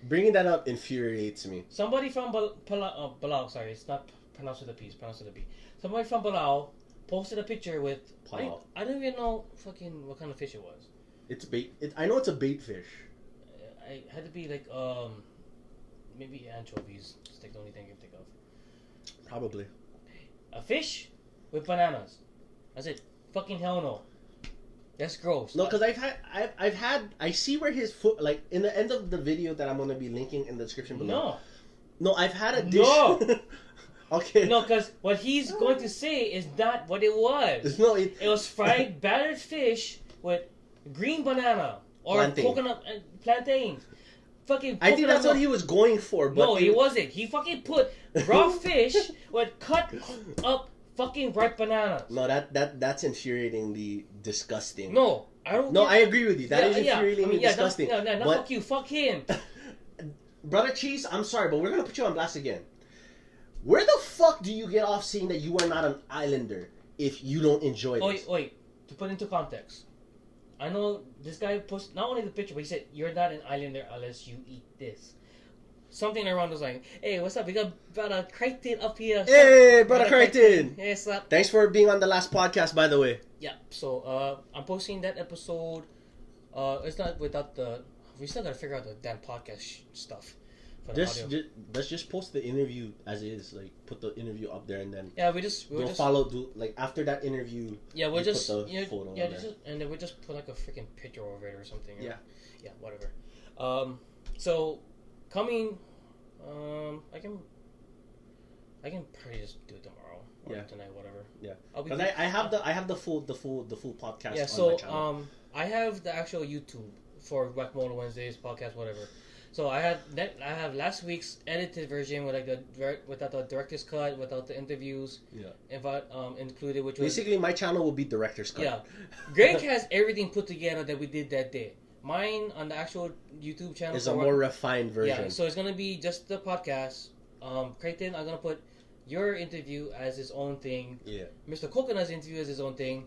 B: Bringing that up infuriates me.
A: Somebody from Palau, sorry, it's not pronounced with a P, it's pronounced with a B. Somebody from Palau posted a picture with I don't even know fucking what kind of fish it was.
B: It's bait. I know it's a bait fish.
A: It had to be like maybe anchovies. It's like the only thing I can think of.
B: Probably.
A: A fish with bananas. That's it. Fucking hell no. That's gross.
B: No, because I see where his foot, like in the end of the video that I'm gonna be linking in the description below. No, I've had a dish. No. Okay.
A: No, because what he's going to say is not what it was.
B: No,
A: it was fried battered fish with green banana or coconut and plantains. Fucking.
B: I think that's what he was going for. But
A: no, he wasn't. He fucking put raw fish with cut up fucking ripe bananas.
B: No, that's infuriatingly disgusting.
A: No, I don't.
B: No, I agree with you. That is infuriatingly disgusting.
A: No, fuck you. Fuck him.
B: Brother Cheese, I'm sorry, but we're gonna put you on blast again. Where the fuck do you get off saying that you are not an islander if you don't enjoy this?
A: Wait. To put into context, I know this guy posted not only the picture, but he said you're not an islander unless you eat this. Something around those like, hey, what's up? We got brother Crichton up here.
B: Hey, brother Crichton.
A: Hey, what's up?
B: Thanks for being on the last podcast, by the way.
A: Yeah. So I'm posting that episode. It's not without the. We still gotta figure out the damn podcast stuff.
B: Let's just post the interview as is. Like, put the interview up there, and then
A: we'll just
B: follow. Like after that interview.
A: Yeah, we'll just
B: put the photo.
A: Yeah, and then we'll just put like a freaking picture over it or something.
B: Yeah.
A: Yeah, whatever. So coming, I can. I can probably just do it tomorrow or tonight, whatever.
B: Yeah.
A: I'll be.
B: Because I have the full podcast.
A: Yeah.
B: On
A: So
B: my channel.
A: I have the actual YouTube for Guacamole Wednesdays podcast, whatever. So I have last week's edited version with without the director's cut, without the interviews.
B: Yeah.
A: Included, which
B: basically my channel will be director's cut.
A: Yeah. Greg has everything put together that we did that day. Mine on the actual YouTube channel
B: is a more refined version.
A: Yeah. So it's gonna be just the podcast. Crichton, I'm gonna put your interview as his own thing.
B: Yeah.
A: Mr. Coconut's interview as his own thing.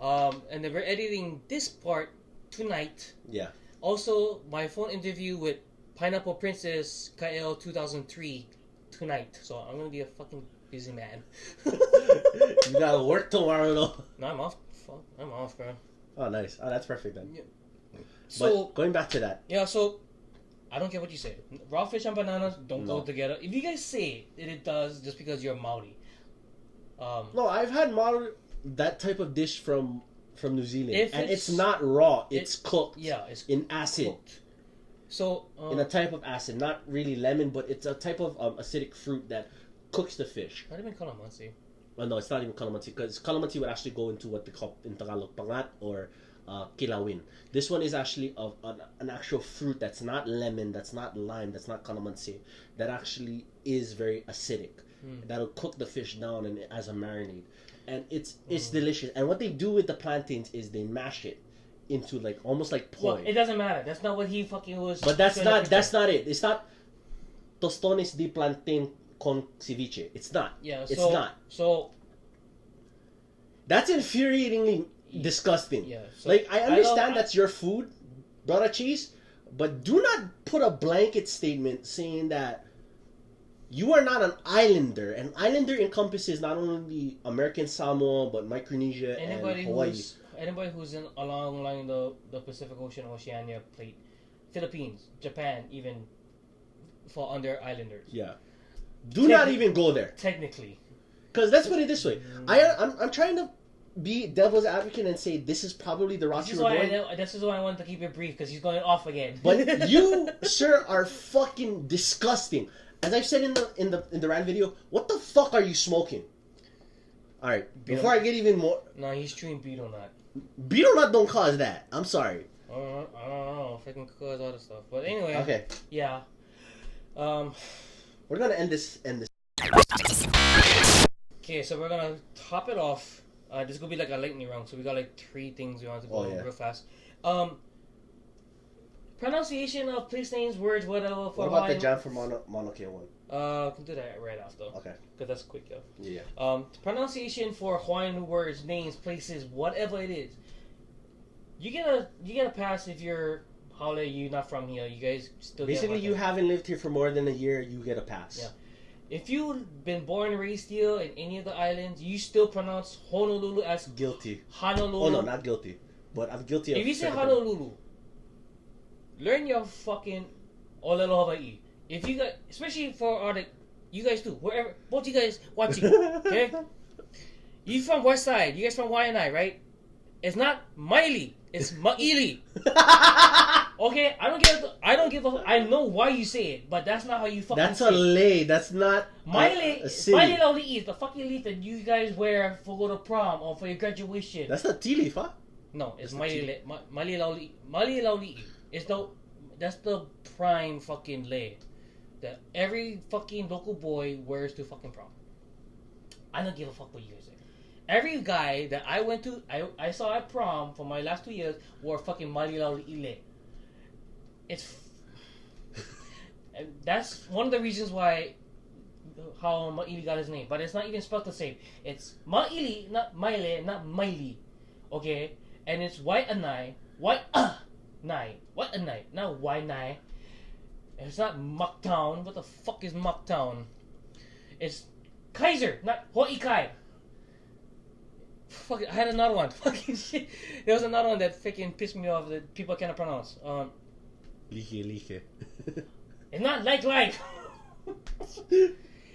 A: And then we're editing this part tonight.
B: Yeah.
A: Also, my phone interview with Pineapple Princess KL 2003 tonight. So I'm gonna be a fucking busy man.
B: You gotta work tomorrow though.
A: No, I'm off. Fuck, I'm off, man.
B: Oh, nice. Oh, that's perfect then.
A: Yeah. So
B: but going back to that.
A: Yeah. So I don't care what you say. Raw fish and bananas don't go together. If you guys say it does, just because you're Maori.
B: No, I've had that type of dish from New Zealand, and it's not raw. It's cooked.
A: Yeah, it's
B: in acid. Cooked.
A: So
B: in a type of acid, not really lemon, but it's a type of acidic fruit that cooks the fish.
A: Might have been calamansi.
B: Well, no, it's not even calamansi, because calamansi would actually go into what they call in Tagalog pangat or kilawin. This one is actually an actual fruit that's not lemon, that's not lime, that's not calamansi. That actually is very acidic. That'll cook the fish down and as a marinade, and it's delicious. And what they do with the plantains is they mash it into like almost like poi.
A: Well, it doesn't matter. That's not what he fucking was.
B: But that's not it. It's not tostones de plantain con ceviche. It's not.
A: Yeah,
B: it's not.
A: So
B: that's infuriatingly disgusting.
A: Yeah. So
B: like I understand that's your food, brother cheese, but do not put a blanket statement saying that you are not an islander. An islander encompasses not only American Samoa but Micronesia and Hawaii.
A: Anybody who's along the Pacific Ocean, Oceania plate, Philippines, Japan, even fall under islanders.
B: Yeah. Do not even go there.
A: Technically.
B: Because let's put it this way. I'm trying to be devil's advocate and say this is probably the route you're going.
A: This is why I wanted to keep it brief, because he's going off again.
B: But you, sir, are fucking disgusting. As I've said in the rant video, what the fuck are you smoking? Alright, before I get even more...
A: No, he's chewing beetle nut.
B: Beetle nut don't cause that. I'm sorry.
A: I don't know. If it can cause other stuff. But anyway.
B: Okay.
A: Yeah.
B: We're gonna end this.
A: Okay, so we're gonna top it off. This is gonna be like a lightning round. So we got like 3 things we want to go real fast. Pronunciation of place names, words, whatever.
B: What about the jam for Mauna Kea one?
A: Can do that right after.
B: Okay.
A: Because that's quick, yo.
B: Yeah.
A: Pronunciation for Hawaiian words, names, places, whatever it is. You get a pass if you're you're not from here. You guys still
B: basically you haven't lived here for more than a year. You get a pass.
A: Yeah. If you've been born and raised here in any of the islands, you still pronounce Honolulu as
B: guilty.
A: Honolulu.
B: Oh no, not guilty. But I'm guilty of.
A: If you say Honolulu, learn your fucking Olelo Hawaii. If you got, especially for all the, you guys too, wherever, both you guys watching, okay? You from West Side, you guys from Waianae, right? It's not Maili, it's Maili. Okay, I don't give a, I know why you say it, but that's not how you fucking
B: that's
A: say
B: a lei, that's not
A: Maili. Maili Lauli is the fucking leaf that you guys wear for go to prom or for your graduation.
B: That's not tea leaf, huh?
A: No, it's Maili Lauli. Maili Lauli. That's the prime fucking lei that every fucking local boy wears to fucking prom. I don't give a fuck what you guys say. Every guy that I went to, I saw at prom for my last 2 years wore fucking Maili Ile. And that's one of the reasons why how Maili got his name, but it's not even spelled the same. It's Maili, not Maile, not Maili. Okay, and it's Waianae, Nai, not Waianae. It's not Mucktown. What the fuck is Mucktown? It's Kaiser, not Ho'ikai. Fuck it, I had another one. Fucking shit. There was another one that fucking pissed me off that people cannot pronounce.
B: Like.
A: It's not like.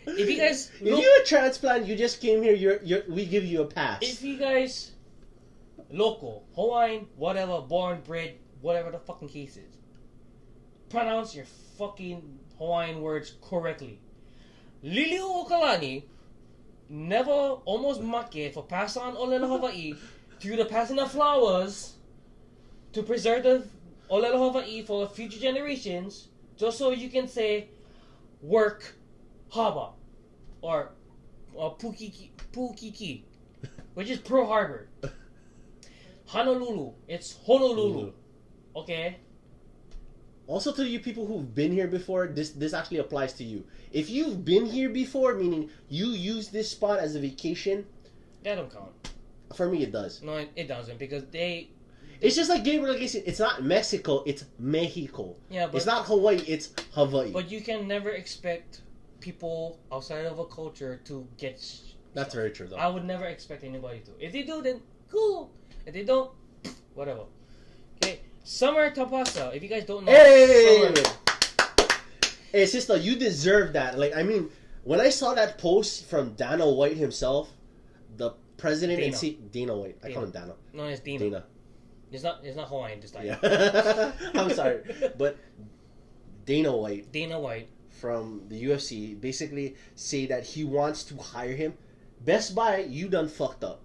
A: If you guys
B: if you're a transplant, you just came here, we give you a pass.
A: If you guys local, Hawaiian, whatever, born, bred, whatever the fucking case is, pronounce your fucking Hawaiian words correctly. Liliu o Kulani never almost make for pass on Olelo Hawaii through the passing of flowers to preserve the Olelo Hawaii for future generations, just so you can say work haba or Pukiki, which is Pearl Harbor. Honolulu, it's Honolulu. Okay.
B: Also, to you people who've been here before, this actually applies to you. If you've been here before, meaning you use this spot as a vacation,
A: that don't count.
B: For me, it does.
A: No, it doesn't, because
B: it's just like Gabriel said. It's not Mexico, it's Mexico.
A: Yeah, but
B: it's not Hawaii, it's Hawaii.
A: But you can never expect people outside of a culture to get.
B: That's
A: stuff.
B: very true, though.
A: I would never expect anybody to. If they do, then cool. If they don't, whatever. Okay, Summer Tapasa. If you guys don't know,
B: Hey, sister, you deserve that. Like, I mean, when I saw that post from Dana White himself, the president and Dana White. I call him Dana.
A: No, it's Dina.
B: Dana.
A: It's not Hawaiian this time.
B: Yeah. I'm sorry, but Dana White from the UFC basically say that he wants to hire him. Best Buy, you done fucked up,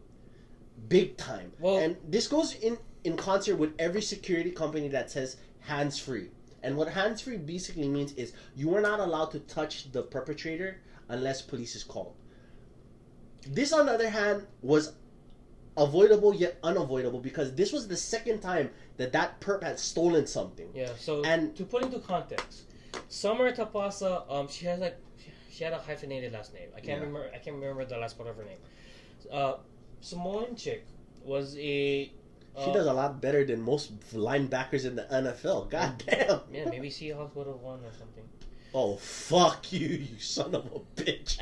B: big time. Well, and this goes in concert with every security company that says hands free. And what hands free basically means is you are not allowed to touch the perpetrator unless police is called. This, on the other hand, was avoidable yet unavoidable, because this was the second time that perp had stolen something.
A: Yeah. So, and to put into context, Summer Tapasa, she had a hyphenated last name. I can't remember the last part of her name. Samoan chick was a.
B: She does a lot better than most linebackers in the NFL. God damn.
A: Yeah, maybe Seahawks would have won or something.
B: Oh, fuck you, you son of a bitch.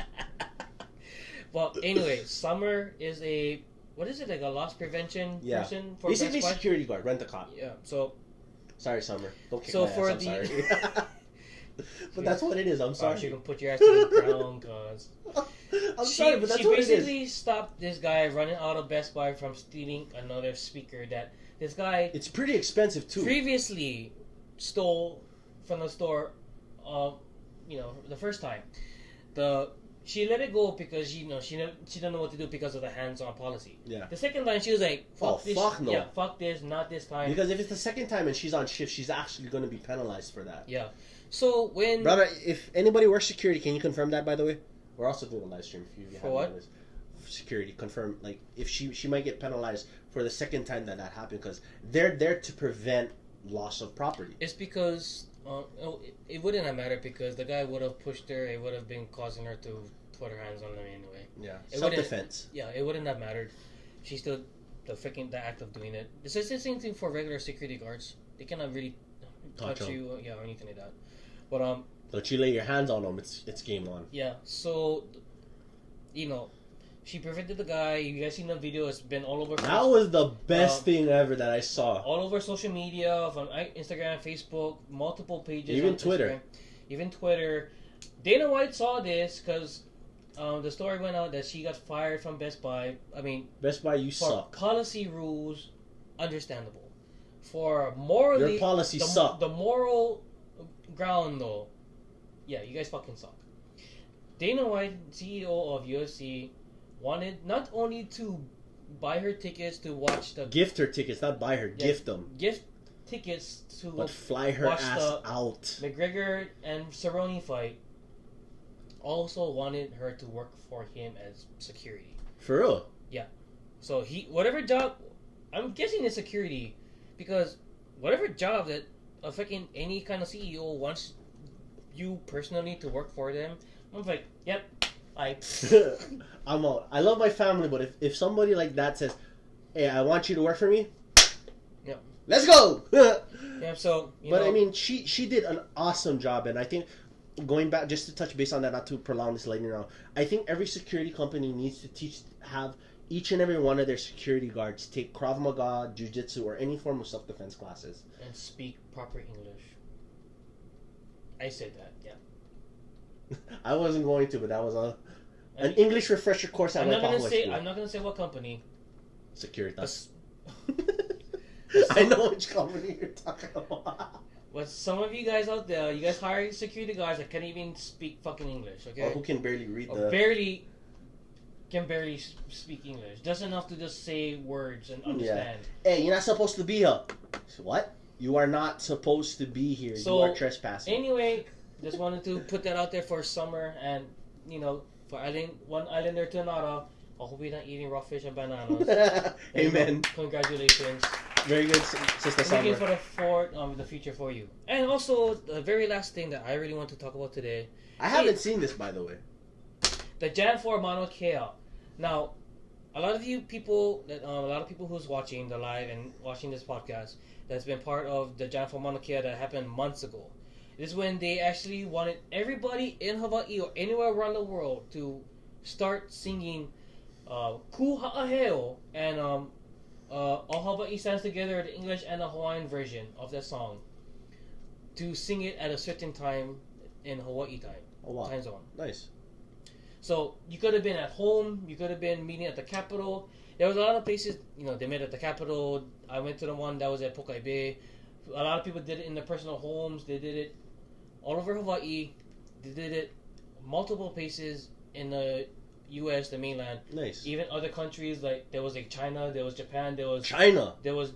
A: Well, anyway, Summer is a. What is it, like a loss prevention person? For
B: basically security guard, rent a cop.
A: Yeah, so...
B: Sorry, Summer. Don't kick
A: so
B: my
A: for
B: ass, I'm sorry. But that's what it is, I'm sorry.
A: You can put your ass to the ground, cause...
B: I'm sorry, but that's what it is.
A: She basically stopped this guy running out of Best Buy from stealing another speaker that this guy...
B: It's pretty expensive, too.
A: Previously stole from the store, the first time. She let it go because she didn't know what to do because of the hands-on policy.
B: Yeah.
A: The second time she was like, "Fuck this!
B: Fuck no!
A: Yeah, fuck this! Not this time."
B: Because if it's the second time and she's on shift, she's actually going to be penalized for that.
A: Yeah. So when
B: brother, if anybody works security, can you confirm that? By the way, we're also doing a live stream. If you
A: for what?
B: Security, confirm. Like if she might get penalized for the second time that happened, because they're there to prevent loss of property.
A: It's because it wouldn't have mattered, because the guy would have pushed her. It would have been causing her to put her hands on them anyway.
B: Yeah, self-defense.
A: Yeah, it wouldn't have mattered. She still the act of doing it. It's the same thing for regular security guards. They cannot really touch you, or anything like that. But
B: but you lay your hands on them, it's game on.
A: Yeah. So, she prevented the guy. You guys seen the video? It's been all over.
B: That was the best thing ever that I saw.
A: All over social media, from Instagram, Facebook, multiple pages.
B: Even Twitter.
A: Instagram, even Twitter. Dana White saw this because the story went out that she got fired from Best Buy. I mean,
B: Best Buy, you suck.
A: Policy rules, understandable. For morally,
B: your policy suck.
A: The moral ground, though, yeah, you guys fucking suck. Dana White, CEO of UFC, wanted not only to buy her tickets to watch the...
B: Gift her tickets, not buy her. Gift them.
A: Gift tickets to
B: but fly her
A: watch
B: ass
A: the
B: out.
A: McGregor and Cerrone fight. Also wanted her to work for him as security.
B: For real?
A: Yeah. So whatever job... I'm guessing it's security, because whatever job that fucking any kind of CEO wants you personally to work for them, I'm like, yep,
B: I'm out. I love my family, but if somebody like that says, "Hey, I want you to work for me,"
A: yeah,
B: let's go.
A: Yeah. So,
B: I mean, she did an awesome job, and I think going back just to touch base on that, not to prolong this lightning round, I think every security company needs to have each and every one of their security guards take Krav Maga, Jiu-Jitsu, or any form of self-defense classes
A: and speak proper English. I said that, yeah.
B: I wasn't going to, but that was an English refresher course at my public school.
A: I'm not gonna say what company.
B: Securitas. I know which company you're talking about.
A: But some of you guys out there, you guys hire security guards that can't even speak fucking English, okay?
B: Or who can barely read
A: or can barely speak English. Just enough to just say words and understand.
B: Yeah. Hey, you're not supposed to be here. What? You are not supposed to be here.
A: So,
B: you are trespassing.
A: Anyway, just wanted to put that out there for summer, and for one islander to another. I hope you're not eating raw fish and bananas.
B: Amen.
A: Congratulations.
B: Very good, Sister Summer.
A: Looking for the future for you. And also, the very last thing that I really want to talk about today.
B: I haven't seen this, by the way.
A: The Jan 4 Mauna Kea. Now, a lot of people who's watching the live and watching this podcast that's been part of the Jan 4 Mauna Kea that happened months ago. This is when they actually wanted everybody in Hawaii or anywhere around the world to start singing Ku Ha'aheo and All Hawaii Stands Together, the English and the Hawaiian version of that song, to sing it at a certain time in Hawaii time.
B: Oh, wow.
A: Time zone.
B: Nice.
A: So you could have been at home, you could have been meeting at the Capitol. There was a lot of places, they met at the Capitol. I went to the one that was at Pokai Bay. A lot of people did it in their personal homes. They did it all over Hawaii. They did it multiple places in the U.S., the mainland.
B: Nice.
A: Even other countries, like there was China, there was Japan, there was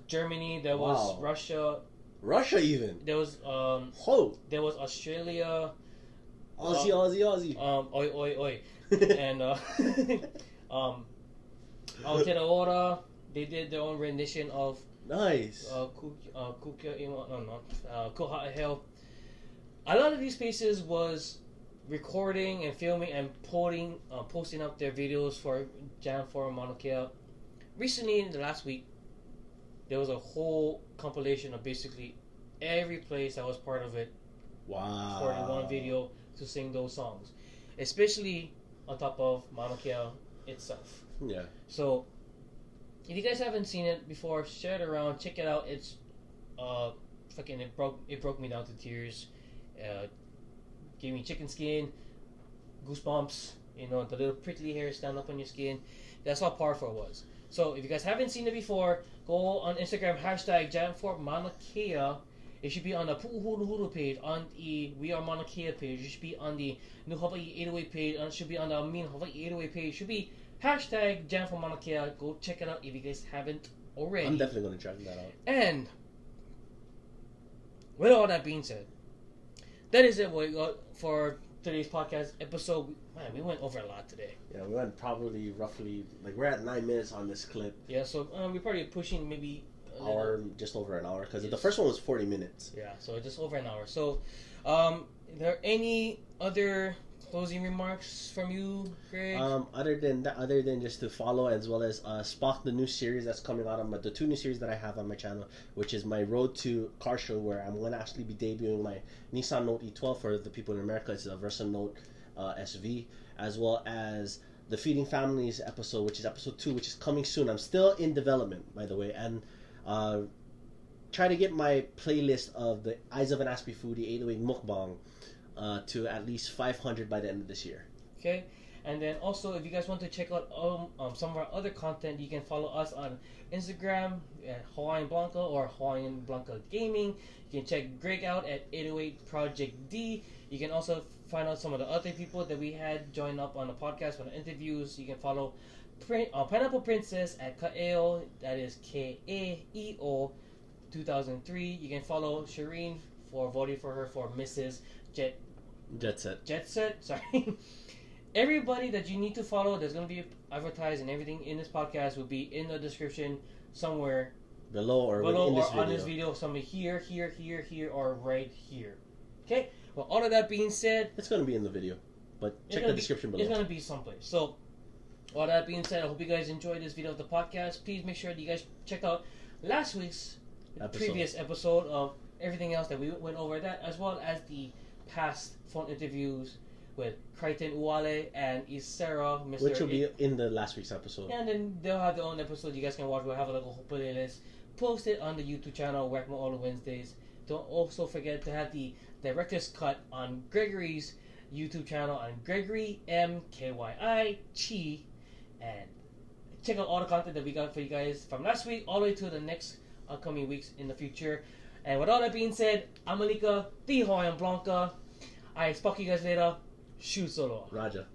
A: Germany, there was Russia.
B: Russia even.
A: There was there was Australia.
B: Aussie.
A: Oi oi oi. And Aotearoa, they did their own rendition of
B: nice.
A: Ku Ha'aheo. A lot of these places was recording and filming and posting up their videos for Jan 4 Mauna Kea. Recently, in the last week, there was a whole compilation of basically every place that was part of it.
B: Wow.
A: For the one video to sing those songs, especially on top of Mauna Kea itself.
B: Yeah.
A: So, if you guys haven't seen it before, share it around, check it out. It's it broke me down to tears. Gave me chicken skin, goosebumps, the little prickly hairs stand up on your skin. That's how powerful it was. So if you guys haven't seen it before, go on Instagram, #Jan4 Mauna Kea. It should be on the Pu'uhuluhulu page, on the We Are Mauna Kea page. It should be on the New Hawaii 808 page. It should be on the Amin Hawaii 808 page. It should be #Jan4 Mauna Kea. Go check it out if you guys haven't already.
B: I'm definitely going to check that out.
A: And with all that being said, that is it what we got for today's podcast episode. Man, we went over a lot today.
B: Yeah, we went probably roughly, we're at 9 minutes on this clip.
A: Yeah, so we're probably pushing maybe
B: just over an hour, because the first one was 40 minutes.
A: Yeah, so just over an hour. So, are there any other closing remarks from you, Greg?
B: Other than just to follow, as well as Spock, the new series that's coming out on the 2 new series that I have on my channel, which is my Road to Car Show, where I'm going to actually be debuting my Nissan Note E12 for the people in America. It's a Versa Note SV, as well as the Feeding Families episode, which is episode 2, which is coming soon. I'm still in development, by the way, and try to get my playlist of the Eyes of an Aspie Foodie 808 Mukbang to at least 500 by the end of this year.
A: Okay, and then also if you guys want to check out some of our other content, you can follow us on Instagram at Hawaiian Blanca or Hawaiian Blanca Gaming. You can check Greg out at 808 Project D. You can also find out some of the other people that we had join up on the podcast for the interviews. You can follow Pineapple Princess at Kaeo, that is Kaeo 2003. You can follow Shareen for voting for her for Mrs. Jetset. Sorry. Everybody that you need to follow that's going to be advertised and everything in this podcast will be in the description somewhere
B: below or
A: on this video. Somewhere here, or right here. Okay? Well, all of that being said,
B: it's going to be in the video, but check the description below.
A: It's going to be someplace. So, all that being said, I hope you guys enjoyed this video of the podcast. Please make sure that you guys check out last week's previous episode of everything else that we went over, that as well as the past phone interviews with Crichton Uale and Isera, Mr.
B: Which will be in the last week's episode.
A: Yeah, and then they'll have their own episode you guys can watch. We'll have a little playlist posted on the YouTube channel, Whack-Mo all the Wednesdays. Don't also forget to have the director's cut on Gregory's YouTube channel, on Gregory MKYI Chi, and check out all the content that we got for you guys from last week all the way to the next upcoming weeks in the future. And with all that being said, I'm Alika, the Hawaiian Blanca. I spoke to you guys later. Shoot solo.
B: Raja.